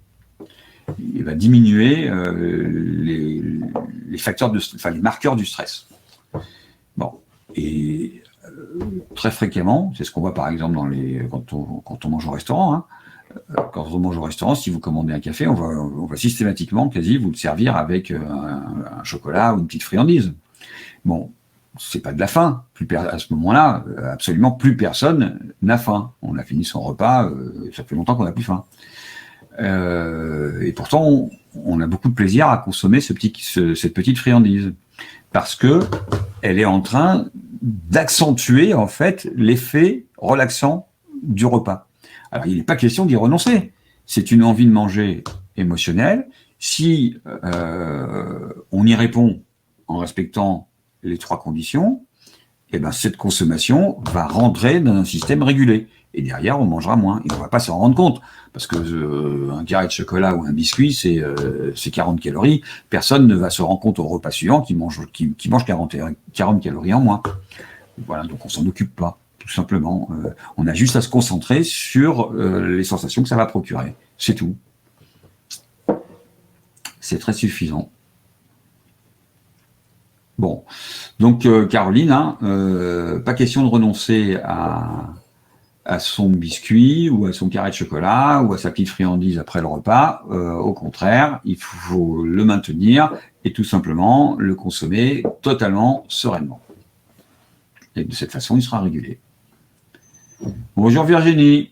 Il va diminuer les facteurs les marqueurs du stress. Bon, et très fréquemment, c'est ce qu'on voit par exemple quand on mange au restaurant. Hein, quand on mange au restaurant, si vous commandez un café, on va systématiquement quasi vous le servir avec un chocolat ou une petite friandise. Bon, c'est pas de la faim. À ce moment-là, absolument plus personne n'a faim. On a fini son repas, ça fait longtemps qu'on n'a plus faim. Et pourtant, on a beaucoup de plaisir à consommer cette petite friandise parce que elle est en train d'accentuer en fait l'effet relaxant du repas. Alors, il n'est pas question d'y renoncer. C'est une envie de manger émotionnelle. Si on y répond en respectant les 3 conditions, eh ben, cette consommation va rentrer dans un système régulé. Et derrière, on mangera moins. Et on ne va pas s'en rendre compte. Parce que un carré de chocolat ou un biscuit, c'est 40 calories. Personne ne va se rendre compte au repas suivant qu'il mange 40 calories en moins. Voilà, donc on s'en occupe pas. Tout simplement, on a juste à se concentrer sur les sensations que ça va procurer. C'est tout. C'est très suffisant. Bon, donc Caroline, hein, pas question de renoncer à son biscuit ou à son carré de chocolat ou à sa petite friandise après le repas. Au contraire, il faut le maintenir et tout simplement le consommer totalement sereinement. Et de cette façon, il sera régulé. Bonjour Virginie.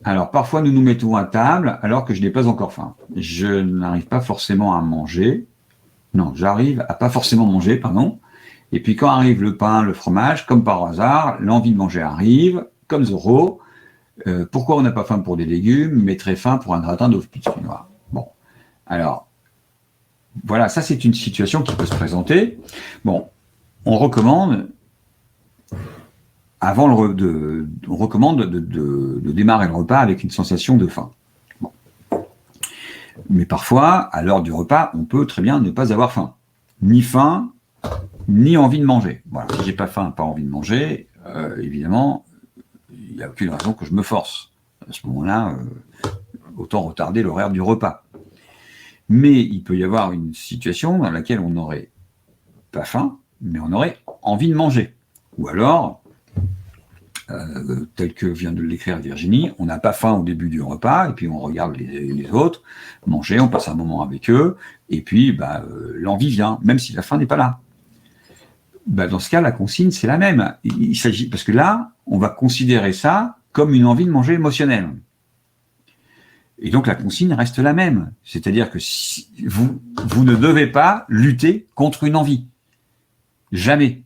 Alors, parfois, nous nous mettons à table alors que je n'ai pas encore faim. Je n'arrive pas forcément à manger. Non, j'arrive à pas forcément manger, pardon. Et puis, quand arrive le pain, le fromage, comme par hasard, l'envie de manger arrive, comme Zorro. Pourquoi on n'a pas faim pour des légumes, mais très faim pour un gratin d'œufs noir? Bon, alors, voilà, ça c'est une situation qui peut se présenter. Bon, on recommande... on recommande de démarrer le repas avec une sensation de faim. Bon. Mais parfois, à l'heure du repas, on peut très bien ne pas avoir faim. Ni faim, ni envie de manger. Voilà, si j'ai pas faim, pas envie de manger, évidemment, il n'y a aucune raison que je me force. À ce moment-là, autant retarder l'horaire du repas. Mais il peut y avoir une situation dans laquelle on n'aurait pas faim, mais on aurait envie de manger. Ou alors... tel que vient de l'écrire Virginie, on n'a pas faim au début du repas, et puis on regarde les autres manger, on passe un moment avec eux, et puis l'envie vient, même si la faim n'est pas là. Ben, dans ce cas, la consigne, c'est la même. Il s'agit, parce que là, on va considérer ça comme une envie de manger émotionnelle. Et donc, la consigne reste la même. C'est-à-dire que si vous ne devez pas lutter contre une envie. Jamais.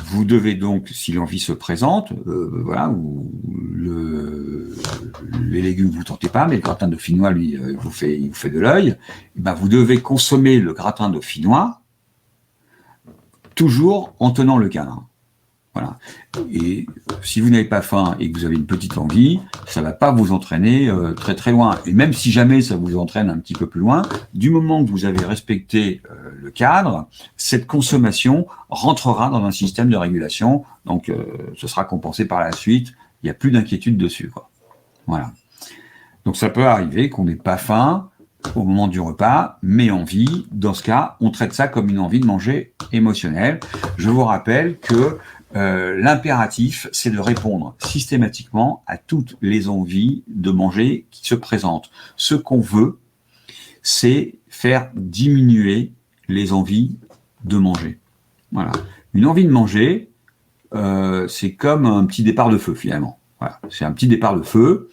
Vous devez donc, si l'envie se présente, voilà, ou les légumes vous tentez pas, mais le gratin de dauphinois, lui, il vous fait de l'œil, ben vous devez consommer le gratin de dauphinois toujours en tenant le cadre. Voilà. Et si vous n'avez pas faim et que vous avez une petite envie, ça va pas vous entraîner très très loin. Et même si jamais ça vous entraîne un petit peu plus loin, du moment que vous avez respecté le cadre, cette consommation rentrera dans un système de régulation. Donc, ce sera compensé par la suite. Il n'y a plus d'inquiétude dessus, quoi. Voilà. Donc, ça peut arriver qu'on n'ait pas faim au moment du repas, mais envie. Dans ce cas, on traite ça comme une envie de manger émotionnelle. Je vous rappelle que l'impératif, c'est de répondre systématiquement à toutes les envies de manger qui se présentent. Ce qu'on veut, c'est faire diminuer les envies de manger. Voilà. Une envie de manger, c'est comme un petit départ de feu, finalement. Voilà. C'est un petit départ de feu.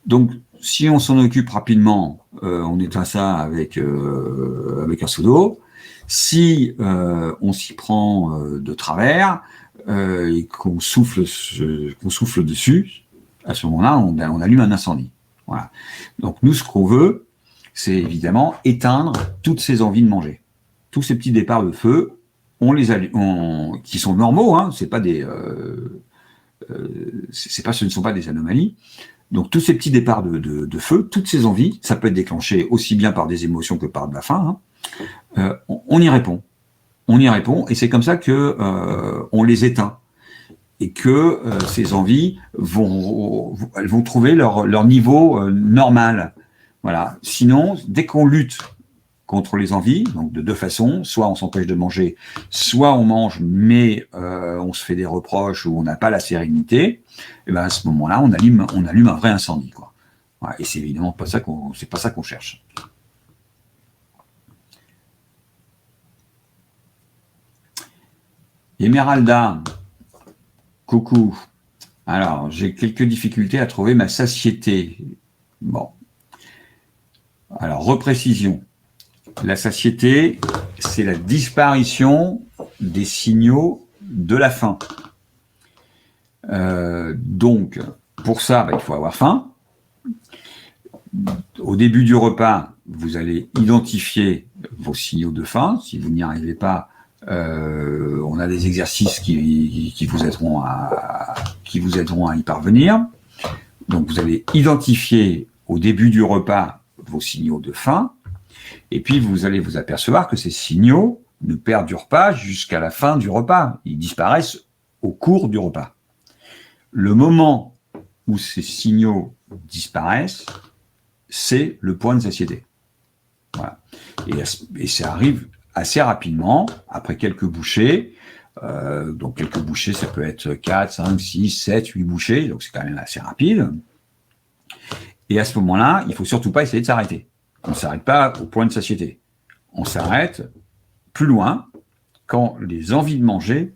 Donc, si on s'en occupe rapidement, on éteint ça avec un seau d'eau. Si on s'y prend de travers, et qu'on souffle dessus, à ce moment-là, on allume un incendie. Voilà. Donc nous, ce qu'on veut, c'est évidemment éteindre toutes ces envies de manger. Tous ces petits départs de feu, qui sont normaux, hein, ce ne sont pas des anomalies. Donc tous ces petits départs de feu, toutes ces envies, ça peut être déclenché aussi bien par des émotions que par de la faim. Hein, on y répond. On y répond, et c'est comme ça que on les éteint, et que ces envies vont trouver leur niveau normal. Voilà. Sinon, dès qu'on lutte contre les envies, donc de deux façons, soit on s'empêche de manger, soit on mange, mais on se fait des reproches ou on n'a pas la sérénité, et ben à ce moment-là, on allume un vrai incendie, quoi. Voilà. Et c'est évidemment pas ça qu'on cherche. Emeralda, coucou. Alors, j'ai quelques difficultés à trouver ma satiété. Bon. Alors, reprécision. La satiété, c'est la disparition des signaux de la faim. Donc, pour ça, il faut avoir faim. Au début du repas, vous allez identifier vos signaux de faim. Si vous n'y arrivez pas, on a des exercices qui vous aideront à y parvenir. Donc vous allez identifier au début du repas vos signaux de faim, et puis vous allez vous apercevoir que ces signaux ne perdurent pas jusqu'à la fin du repas. Ils disparaissent au cours du repas. Le moment où ces signaux disparaissent, c'est le point de satiété. Voilà. Et ça arrive assez rapidement, après quelques bouchées. Donc quelques bouchées, ça peut être 4, 5, 6, 7, 8 bouchées, donc c'est quand même assez rapide. Et à ce moment-là, il ne faut surtout pas essayer de s'arrêter. On ne s'arrête pas au point de satiété. On s'arrête plus loin, quand les envies de manger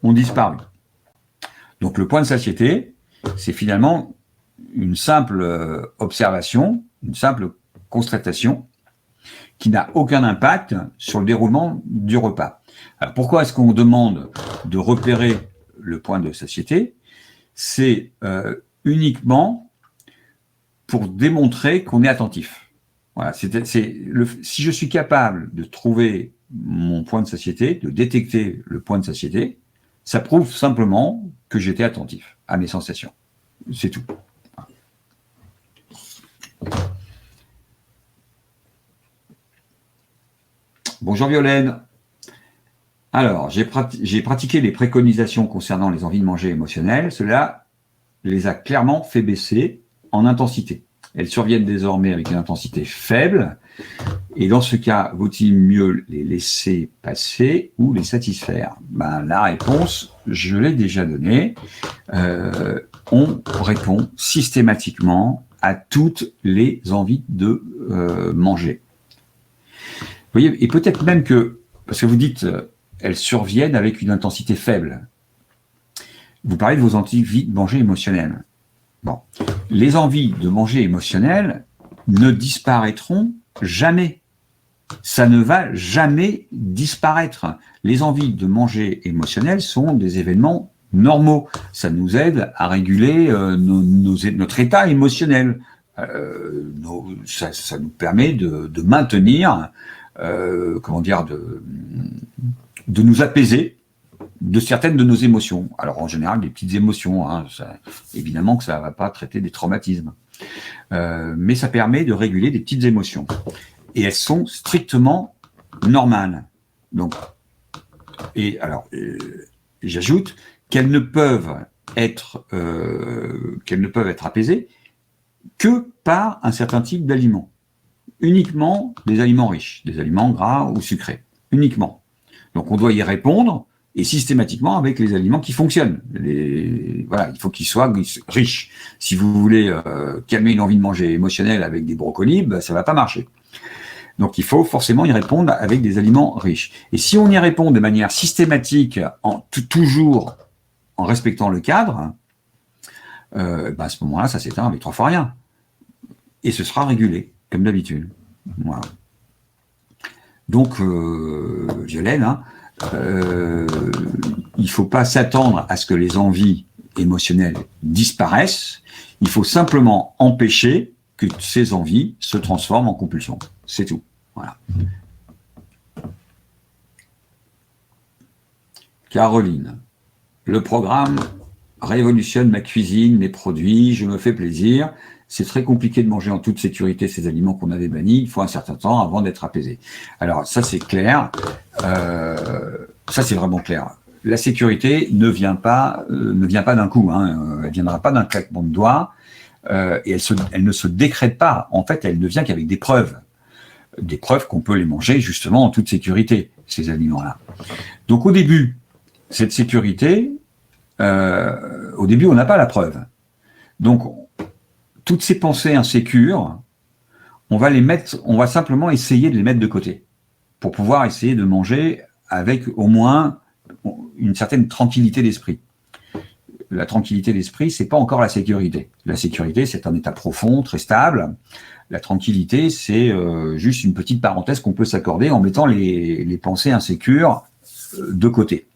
ont disparu. Donc le point de satiété, c'est finalement une simple observation, une simple constatation, qui n'a aucun impact sur le déroulement du repas. Alors pourquoi est-ce qu'on demande de repérer le point de satiété? C'est uniquement pour démontrer qu'on est attentif. Voilà, si je suis capable de trouver mon point de satiété, de détecter le point de satiété, ça prouve simplement que j'étais attentif à mes sensations. C'est tout. Bonjour Violaine. Alors, j'ai pratiqué les préconisations concernant les envies de manger émotionnelles. Cela les a clairement fait baisser en intensité. Elles surviennent désormais avec une intensité faible. Et dans ce cas, vaut-il mieux les laisser passer ou les satisfaire? La réponse, je l'ai déjà donnée. On répond systématiquement à toutes les envies de manger. Vous voyez, et peut-être même que, parce que vous dites, elles surviennent avec une intensité faible. Vous parlez de vos envies de manger émotionnelles. Bon, les envies de manger émotionnelles ne disparaîtront jamais. Ça ne va jamais disparaître. Les envies de manger émotionnelles sont des événements normaux. Ça nous aide à réguler notre état émotionnel. Ça nous permet de maintenir, comment dire, de nous apaiser de certaines de nos émotions. Alors en général, des petites émotions, hein, évidemment que ça ne va pas traiter des traumatismes. Mais ça permet de réguler des petites émotions. Et elles sont strictement normales. Donc, et alors, j'ajoute qu'elles ne peuvent être apaisées que par un certain type d'aliments. Uniquement des aliments riches, des aliments gras ou sucrés. Uniquement. Donc on doit y répondre, et systématiquement avec les aliments qui fonctionnent. Voilà, il faut qu'ils soient riches. Si vous voulez calmer une envie de manger émotionnelle avec des brocolis, ben, ça ne va pas marcher. Donc il faut forcément y répondre avec des aliments riches. Et si on y répond de manière systématique, toujours en respectant le cadre, ben à ce moment-là, ça s'éteint avec 3 fois rien. Et ce sera régulé, comme d'habitude. Voilà. Donc, Violaine, hein, il ne faut pas s'attendre à ce que les envies émotionnelles disparaissent. Il faut simplement empêcher que ces envies se transforment en compulsion. C'est tout. Voilà. Caroline, le programme révolutionne ma cuisine, mes produits, je me fais plaisir. C'est très compliqué de manger en toute sécurité ces aliments qu'on avait bannis. Il faut un certain temps avant d'être apaisé. Alors ça c'est clair. Ça c'est vraiment clair. La sécurité ne vient pas d'un coup. Hein. Elle ne viendra pas d'un claquement de doigts. Et elle ne se décrète pas. En fait, elle ne vient qu'avec des preuves. Des preuves qu'on peut les manger justement en toute sécurité, ces aliments-là. Donc au début, cette sécurité, au début, on n'a pas la preuve. Donc, toutes ces pensées insécures, on va simplement essayer de les mettre de côté pour pouvoir essayer de manger avec au moins une certaine tranquillité d'esprit. La tranquillité d'esprit, c'est pas encore la sécurité. La sécurité, c'est un état profond, très stable. La tranquillité, c'est juste une petite parenthèse qu'on peut s'accorder en mettant les pensées insécures de côté.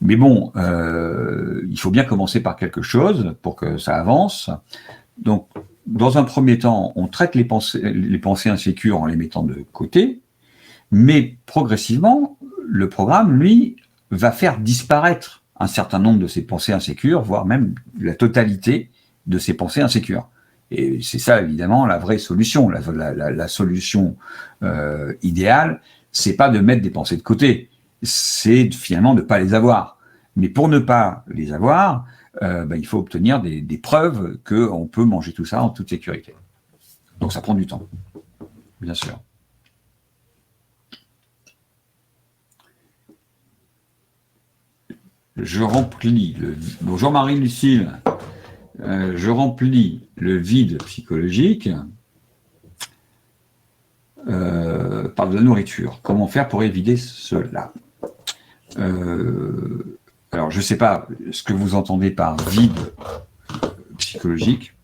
Mais bon, il faut bien commencer par quelque chose pour que ça avance. Donc, dans un premier temps, on traite les pensées insécures en les mettant de côté, mais progressivement, le programme, lui, va faire disparaître un certain nombre de ces pensées insécures, voire même la totalité de ces pensées insécures. Et c'est ça, évidemment, la vraie solution. La solution idéale, c'est pas de mettre des pensées de côté, c'est finalement de ne pas les avoir. Mais pour ne pas les avoir, il faut obtenir des preuves qu'on peut manger tout ça en toute sécurité. Donc ça prend du temps, bien sûr. Bonjour Marie-Lucille. Je remplis le vide psychologique par de la nourriture. Comment faire pour éviter cela? Alors, je ne sais pas ce que vous entendez par vide psychologique,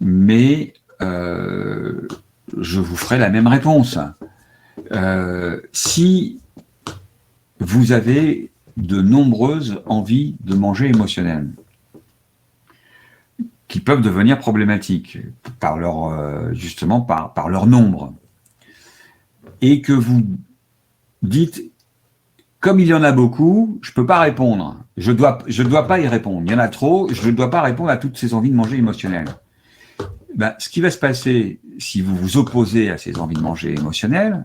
mais je vous ferai la même réponse. Si vous avez de nombreuses envies de manger émotionnelles, qui peuvent devenir problématiques par justement par leur nombre, et que vous dites, comme il y en a beaucoup, je ne peux pas répondre, je dois pas y répondre, il y en a trop, je ne dois pas répondre à toutes ces envies de manger émotionnelles. Ce qui va se passer si vous vous opposez à ces envies de manger émotionnelles,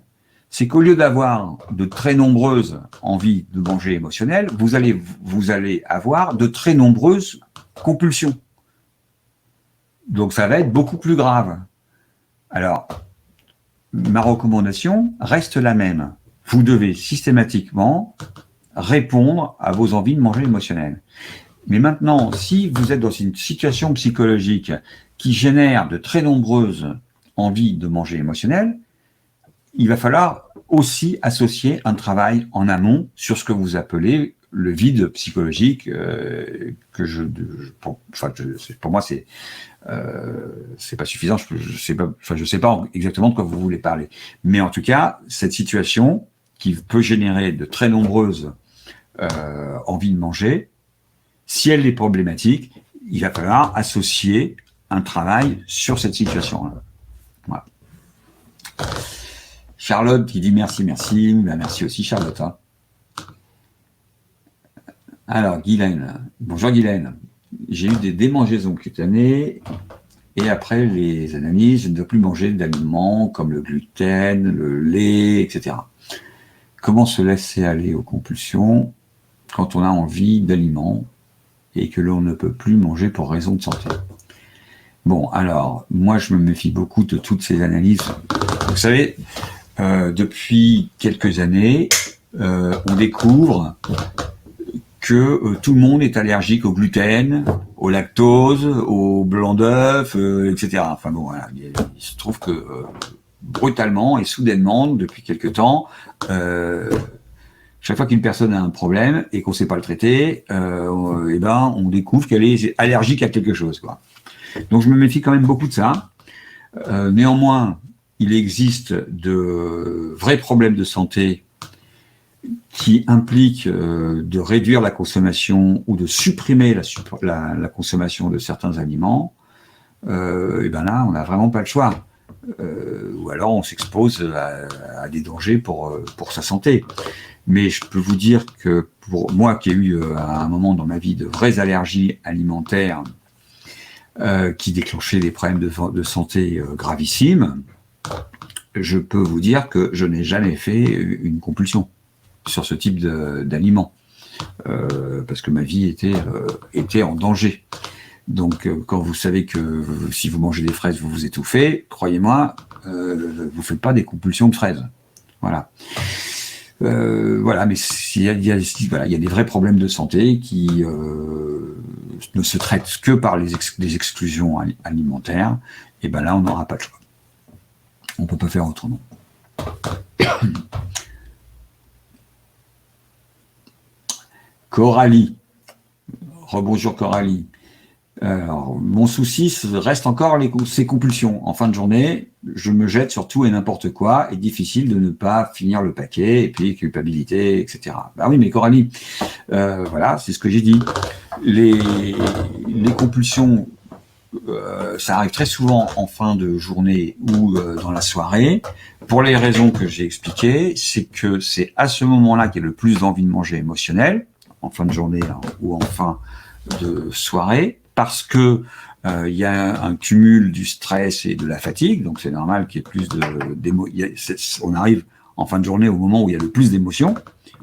c'est qu'au lieu d'avoir de très nombreuses envies de manger émotionnelles, vous allez avoir de très nombreuses compulsions. Donc ça va être beaucoup plus grave. Alors, ma recommandation reste la même. Vous devez systématiquement répondre à vos envies de manger émotionnelles. Mais maintenant, si vous êtes dans une situation psychologique qui génère de très nombreuses envies de manger émotionnelles, il va falloir aussi associer un travail en amont sur ce que vous appelez le vide psychologique, pour moi c'est pas suffisant. Je sais pas exactement de quoi vous voulez parler, mais en tout cas cette situation qui peut générer de très nombreuses envies de manger, si elle est problématique, il va falloir associer un travail sur cette situation-là. Voilà. Charlotte qui dit merci. Ben, merci aussi Charlotte. Hein. Alors, Guylaine. Bonjour Guylaine. J'ai eu des démangeaisons cutanées et après les analyses, je ne dois plus manger d'aliments comme le gluten, le lait, etc. Comment se laisser aller aux compulsions quand on a envie d'aliments et que l'on ne peut plus manger pour raison de santé? Bon, alors, moi je me méfie beaucoup de toutes ces analyses. Vous savez, depuis quelques années, on découvre que tout le monde est allergique au gluten, au lactose, au blanc d'œuf, etc. Enfin bon, voilà, il se trouve que brutalement et soudainement, depuis quelque temps, chaque fois qu'une personne a un problème et qu'on ne sait pas le traiter, eh ben, on découvre qu'elle est allergique à quelque chose, quoi. Donc je me méfie quand même beaucoup de ça. Néanmoins, il existe de vrais problèmes de santé qui impliquent de réduire la consommation ou de supprimer la consommation de certains aliments. Et ben là, on n'a vraiment pas le choix. Ou alors on s'expose à des dangers pour sa santé. Mais je peux vous dire que pour moi qui ai eu à un moment dans ma vie de vraies allergies alimentaires qui déclenchaient des problèmes de santé gravissimes, je peux vous dire que je n'ai jamais fait une compulsion sur ce type d'aliments, parce que ma vie était en danger. Donc quand vous savez que si vous mangez des fraises, vous vous étouffez, croyez-moi, vous faites pas des compulsions de fraises. Voilà. Voilà, mais il y a des vrais problèmes de santé qui ne se traitent que par les exclusions alimentaires. Et ben là, on n'aura pas de choix. On peut pas faire autrement. Coralie. Rebonjour Coralie. Alors, mon souci reste encore ces compulsions. En fin de journée, je me jette sur tout et n'importe quoi, et difficile de ne pas finir le paquet, et puis culpabilité, etc. Bah oui, mais Coralie, voilà, c'est ce que j'ai dit. Les compulsions, ça arrive très souvent en fin de journée ou dans la soirée. Pour les raisons que j'ai expliquées, c'est que c'est à ce moment-là qu'il y a le plus d'envie de manger émotionnel, en fin de journée hein, ou en fin de soirée, parce que il y a un cumul du stress et de la fatigue, donc c'est normal qu'il y ait plus on arrive en fin de journée au moment où il y a le plus d'émotions,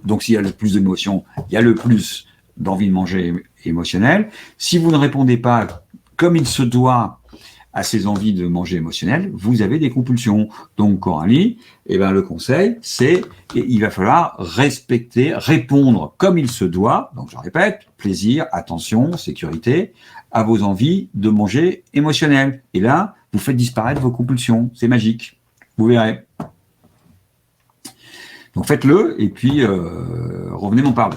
donc s'il y a le plus d'émotions, il y a le plus d'envie de manger émotionnel. Si vous ne répondez pas comme il se doit à ces envies de manger émotionnelles, vous avez des compulsions. Donc Coralie, le conseil, c'est il va falloir répondre comme il se doit, donc je répète, plaisir, attention, sécurité, à vos envies de manger émotionnelles. Et là, vous faites disparaître vos compulsions. C'est magique. Vous verrez. Donc faites-le et puis revenez m'en parler.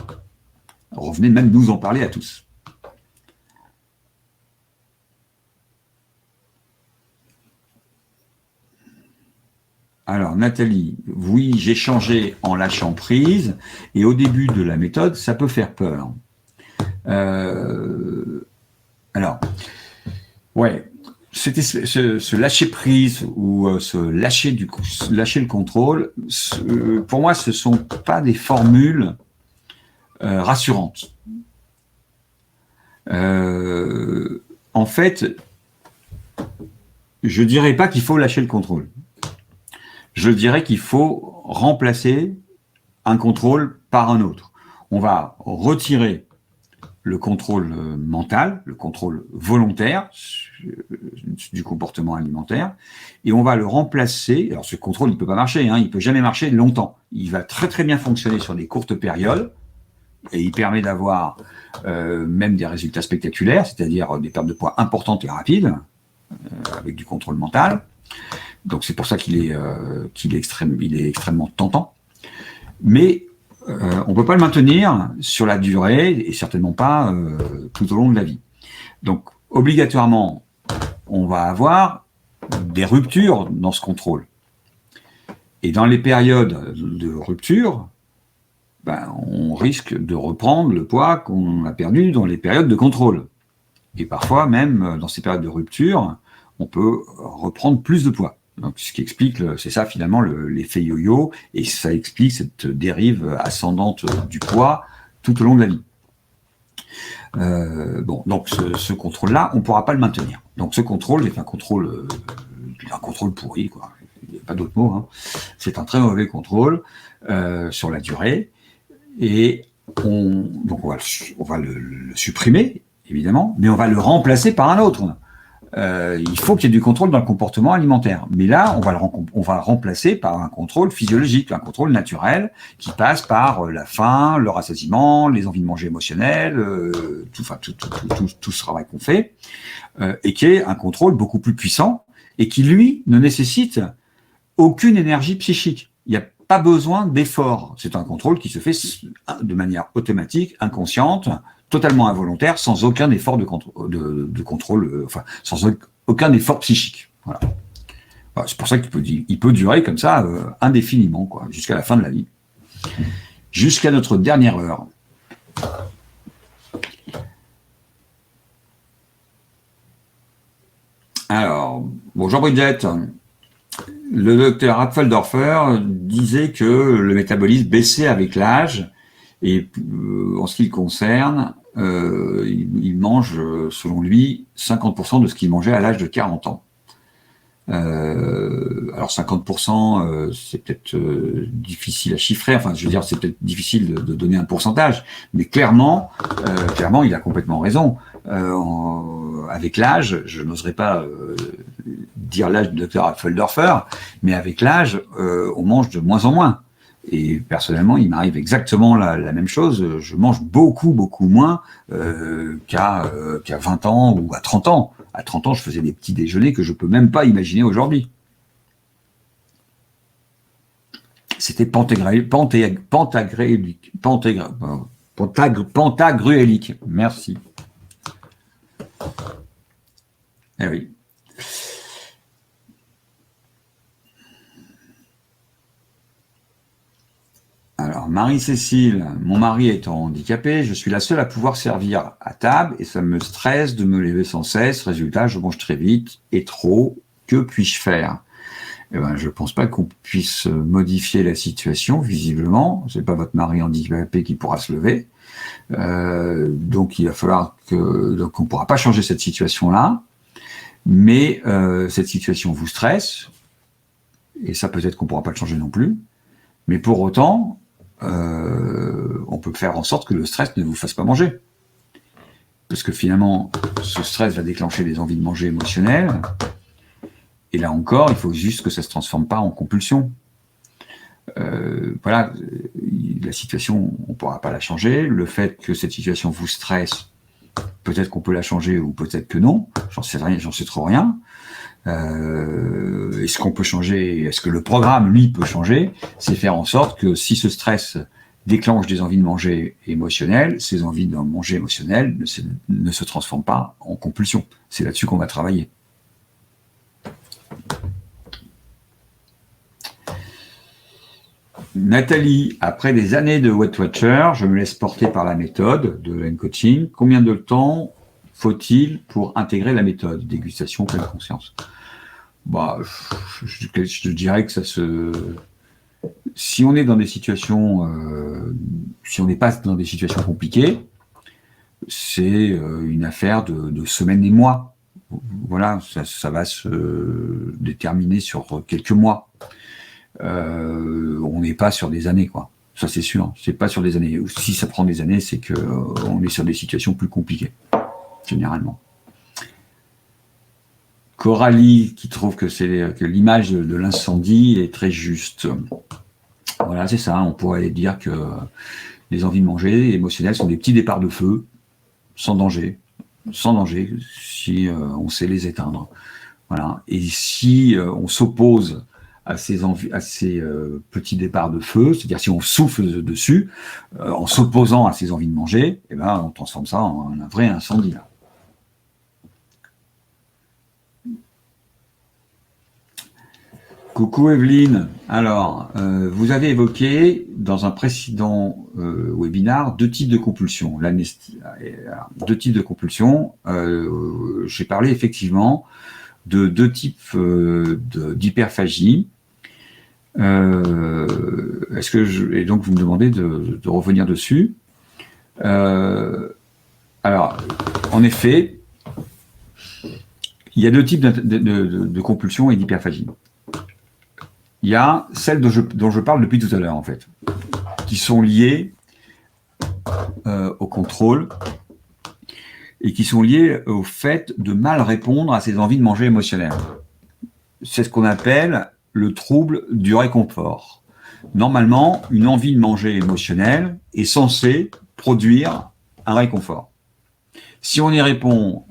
Revenez même nous en parler à tous. Alors Nathalie, oui, j'ai changé en lâchant prise et au début de la méthode, ça peut faire peur. Alors, ouais, c'était ce lâcher prise ou lâcher le contrôle. Pour moi, ce sont pas des formules rassurantes. En fait, je dirais pas qu'il faut lâcher le contrôle. Je dirais qu'il faut remplacer un contrôle par un autre. On va retirer le contrôle mental, le contrôle volontaire du comportement alimentaire, et on va le remplacer. Alors ce contrôle, il peut pas marcher, hein, il peut jamais marcher longtemps. Il va très très bien fonctionner sur des courtes périodes, et il permet d'avoir même des résultats spectaculaires, c'est-à-dire des pertes de poids importantes et rapides, avec du contrôle mental. Donc c'est pour ça qu'il est, il est extrêmement tentant. Mais on ne peut pas le maintenir sur la durée et certainement pas tout au long de la vie. Donc obligatoirement, on va avoir des ruptures dans ce contrôle. Et dans les périodes de rupture, on risque de reprendre le poids qu'on a perdu dans les périodes de contrôle. Et parfois, même dans ces périodes de rupture, on peut reprendre plus de poids. Donc, ce qui explique, c'est ça finalement l'effet yo-yo, et ça explique cette dérive ascendante du poids tout au long de la vie. Donc ce contrôle-là, on ne pourra pas le maintenir. Donc ce contrôle est un contrôle pourri, quoi. Il n'y a pas d'autre mot. Hein. C'est un très mauvais contrôle sur la durée, et on va le supprimer, évidemment, mais on va le remplacer par un autre. Il faut qu'il y ait du contrôle dans le comportement alimentaire. Mais là, on va le remplacer par un contrôle physiologique, un contrôle naturel qui passe par la faim, le rassasiement, les envies de manger émotionnelles, tout ce travail qu'on fait, et qui est un contrôle beaucoup plus puissant et qui, lui, ne nécessite aucune énergie psychique. Il n'y a pas besoin d'effort. C'est un contrôle qui se fait de manière automatique, inconsciente, totalement involontaire, sans aucun effort de contrôle, sans aucun effort psychique. Voilà. C'est pour ça qu'il peut durer comme ça indéfiniment, quoi, jusqu'à la fin de la vie. Jusqu'à notre dernière heure. Alors, bonjour Bridget. Le docteur Apfeldorfer disait que le métabolisme baissait avec l'âge, et en ce qui le concerne, il mange, selon lui, 50% de ce qu'il mangeait à l'âge de 40 ans. Alors 50%, c'est peut-être difficile à chiffrer, enfin je veux dire c'est peut-être difficile de donner un pourcentage, mais clairement il a complètement raison. Avec l'âge, je n'oserais pas dire l'âge du docteur Apfeldorfer, mais avec l'âge, on mange de moins en moins. Et personnellement, il m'arrive exactement la même chose. Je mange beaucoup moins qu'à 20 ans ou à 30 ans. À 30 ans, je faisais des petits déjeuners que je peux même pas imaginer aujourd'hui. C'était pentagruélique. Merci. Eh oui. Alors, Marie-Cécile, mon mari étant handicapé, je suis la seule à pouvoir servir à table et ça me stresse de me lever sans cesse. Résultat, je mange très vite et trop. Que puis-je faire ? Eh ben, je pense pas qu'on puisse modifier la situation, visiblement. C'est pas votre mari handicapé qui pourra se lever. Donc, il va falloir donc on pourra pas changer cette situation-là. Mais cette situation vous stresse. Et ça, peut-être qu'on pourra pas le changer non plus. Mais pour autant, on peut faire en sorte que le stress ne vous fasse pas manger. Parce que finalement, ce stress va déclencher des envies de manger émotionnelles. Et là encore, il faut juste que ça ne se transforme pas en compulsion. Voilà, la situation, on ne pourra pas la changer. Le fait que cette situation vous stresse, peut-être qu'on peut la changer ou peut-être que non. J'en sais trop rien. Est-ce qu'on peut changer ? Est-ce que le programme, lui, peut changer ? C'est faire en sorte que si ce stress déclenche des envies de manger émotionnelles, ces envies de manger émotionnelles ne se transforment pas en compulsion. C'est là-dessus qu'on va travailler. Nathalie, après des années de Weight Watcher, je me laisse porter par la méthode de Len Coaching. Combien de temps faut-il pour intégrer la méthode dégustation pleine conscience? Je dirais que ça se... Si on est dans des situations, si on n'est pas dans des situations compliquées, c'est une affaire de semaines et mois. Voilà, ça va se déterminer sur quelques mois. On n'est pas sur des années, quoi. Ça, c'est sûr. C'est pas sur des années. Si ça prend des années, c'est que on est sur des situations plus compliquées, généralement. Coralie, qui trouve que l'image de l'incendie est très juste. Voilà, c'est ça. On pourrait dire que les envies de manger émotionnelles sont des petits départs de feu, sans danger, si on sait les éteindre. Voilà. Et si on s'oppose à ces petits départs de feu, c'est-à-dire si on souffle dessus, en s'opposant à ces envies de manger, eh ben, on transforme ça en un vrai incendie. Là. Coucou Evelyne. Alors, vous avez évoqué dans un précédent webinaire deux types de compulsions. Deux types de compulsions. J'ai parlé effectivement de deux types d'hyperphagie. Est-ce que et donc vous me demandez de revenir dessus. Alors, en effet, il y a deux types de compulsions et d'hyperphagie. Il y a celles dont je parle depuis tout à l'heure, en fait, qui sont liées au contrôle et qui sont liées au fait de mal répondre à ses envies de manger émotionnelles. C'est ce qu'on appelle le trouble du réconfort. Normalement, une envie de manger émotionnelle est censée produire un réconfort. Si on n'y répond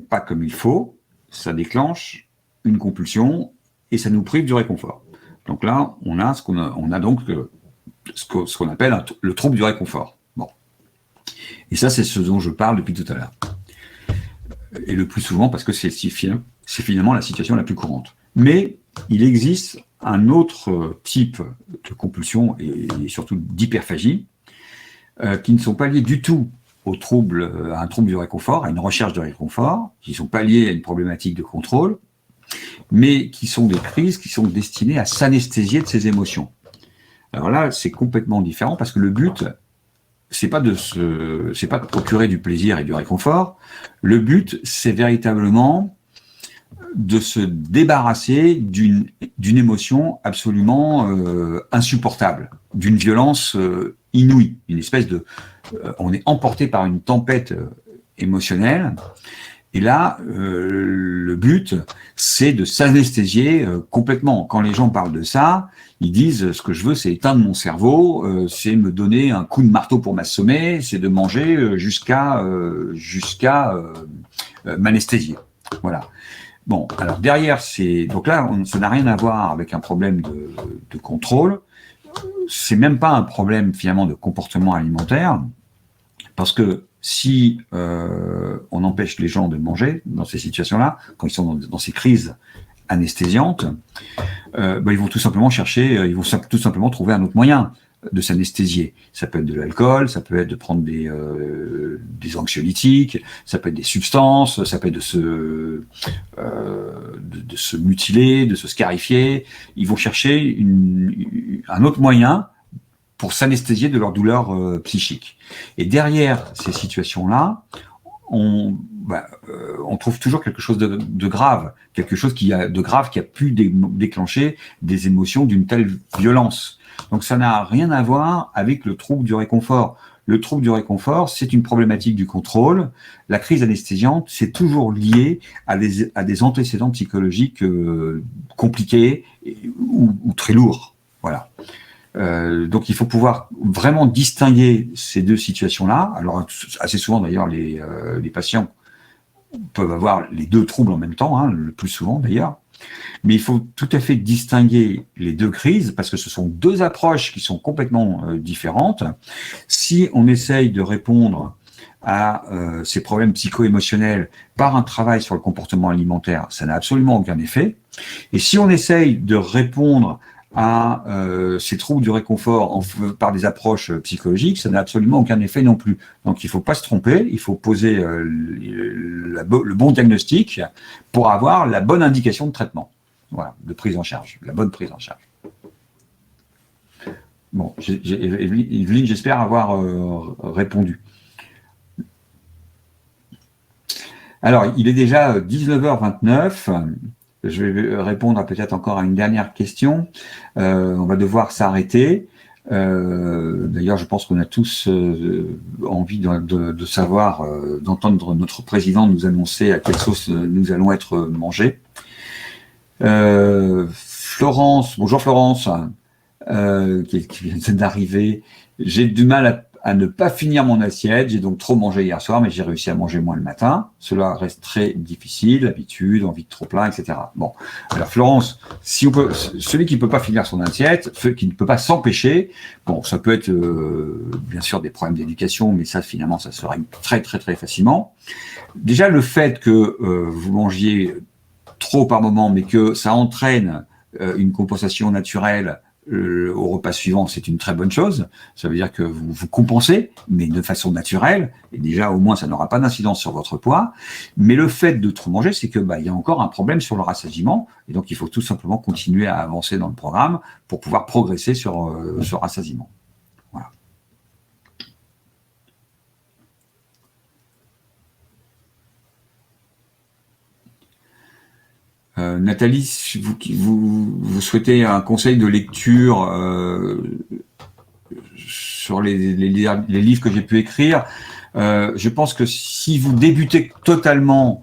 pas comme il faut, ça déclenche une compulsion et ça nous prive du réconfort. Donc là, on a ce qu'on appelle le trouble du réconfort. Bon. Et ça, c'est ce dont je parle depuis tout à l'heure. Et le plus souvent parce que c'est finalement la situation la plus courante. Mais il existe un autre type de compulsion et surtout d'hyperphagie qui ne sont pas liés du tout à un trouble du réconfort, à une recherche de réconfort, qui ne sont pas liés à une problématique de contrôle, mais qui sont des crises qui sont destinées à s'anesthésier de ces émotions. Alors là, c'est complètement différent parce que le but, c'est pas de procurer du plaisir et du réconfort. Le but, c'est véritablement de se débarrasser d'une émotion absolument insupportable, d'une violence inouïe, une espèce de... on est emporté par une tempête émotionnelle. Et là, le but, c'est de s'anesthésier complètement. Quand les gens parlent de ça, ils disent ce que je veux, c'est éteindre mon cerveau, c'est me donner un coup de marteau pour m'assommer, c'est de manger jusqu'à m'anesthésier. Voilà. Bon, alors derrière, donc là, ça n'a rien à voir avec un problème de contrôle. C'est même pas un problème finalement de comportement alimentaire, parce que si on empêche les gens de manger dans ces situations-là, quand ils sont dans ces crises anesthésiantes, ils vont tout simplement ils vont tout simplement trouver un autre moyen de s'anesthésier. Ça peut être de l'alcool, ça peut être de prendre des anxiolytiques, ça peut être des substances, ça peut être de se mutiler, de se scarifier. Ils vont chercher un autre moyen pour s'anesthésier de leur douleur psychique. Et derrière ces situations-là, on trouve toujours quelque chose de grave, quelque chose qui a pu déclencher des émotions d'une telle violence. Donc ça n'a rien à voir avec le trouble du réconfort. Le trouble du réconfort, c'est une problématique du contrôle. La crise anesthésiante, c'est toujours lié à des antécédents psychologiques compliqués ou très lourds. Voilà. Donc il faut pouvoir vraiment distinguer ces deux situations-là. Alors assez souvent d'ailleurs les patients peuvent avoir les deux troubles en même temps, le plus souvent d'ailleurs. Mais il faut tout à fait distinguer les deux crises parce que ce sont deux approches qui sont complètement différentes. Si on essaye de répondre à ces problèmes psycho-émotionnels par un travail sur le comportement alimentaire, ça n'a absolument aucun effet. Et si on essaye de répondre à ces troubles du réconfort par des approches psychologiques, ça n'a absolument aucun effet non plus. Donc il ne faut pas se tromper, il faut poser le bon diagnostic pour avoir la bonne indication de traitement, voilà, de prise en charge, la bonne prise en charge. Bon, Evelyne, j'espère avoir répondu. Alors, il est déjà 19h29. Je vais répondre peut-être encore à une dernière question. On va devoir s'arrêter. D'ailleurs, je pense qu'on a tous envie de savoir, d'entendre notre président nous annoncer à quelle sauce nous allons être mangés. Florence, bonjour Florence, qui vient d'arriver. J'ai du mal à ne pas finir mon assiette. J'ai donc trop mangé hier soir, mais j'ai réussi à manger moins le matin. Cela reste très difficile, l'habitude, envie de trop plein, etc. Bon, alors Florence, si on peut, celui qui ne peut pas finir son assiette, celui qui ne peut pas s'empêcher, bon, ça peut être bien sûr des problèmes d'éducation, mais ça finalement, ça se règle très très très facilement. Déjà, le fait que vous mangiez trop par moment, mais que ça entraîne une compensation naturelle au repas suivant, c'est une très bonne chose. Ça veut dire que vous compensez, mais de façon naturelle. Et déjà, au moins, ça n'aura pas d'incidence sur votre poids. Mais le fait de trop manger, c'est que il y a encore un problème sur le rassasiement. Et donc, il faut tout simplement continuer à avancer dans le programme pour pouvoir progresser sur ce rassasiement. Voilà. Nathalie, si vous souhaitez un conseil de lecture sur les livres que j'ai pu écrire, je pense que si vous débutez totalement,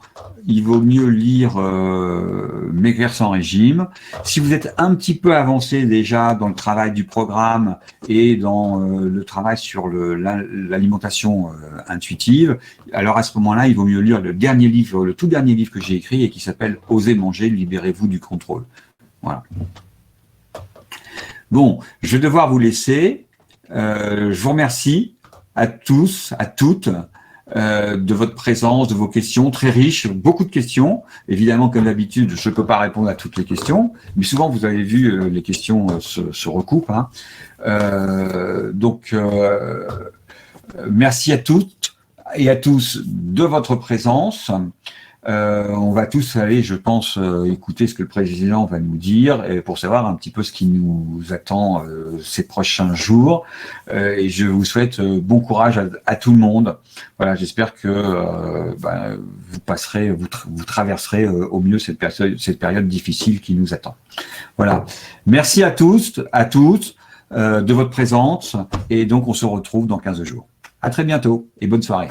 il vaut mieux lire Maigrir sans régime. Si vous êtes un petit peu avancé déjà dans le travail du programme et dans le travail sur l'alimentation intuitive, alors à ce moment-là, il vaut mieux lire le dernier livre, le tout dernier livre que j'ai écrit et qui s'appelle « Osez manger, libérez-vous du contrôle ». Voilà. Bon, je vais devoir vous laisser. Je vous remercie à tous, à toutes, de votre présence, de vos questions très riches, beaucoup de questions. Évidemment, comme d'habitude, je ne peux pas répondre à toutes les questions, mais souvent, vous avez vu, les questions se recoupent. Hein. Donc, merci à toutes et à tous de votre présence. On va tous aller, je pense, écouter ce que le président va nous dire pour savoir un petit peu ce qui nous attend ces prochains jours. Et je vous souhaite bon courage à tout le monde. Voilà, j'espère que vous passerez, vous traverserez au mieux cette période difficile qui nous attend. Voilà. Merci à tous, à toutes de votre présence. Et donc, on se retrouve dans 15 jours. À très bientôt et bonne soirée.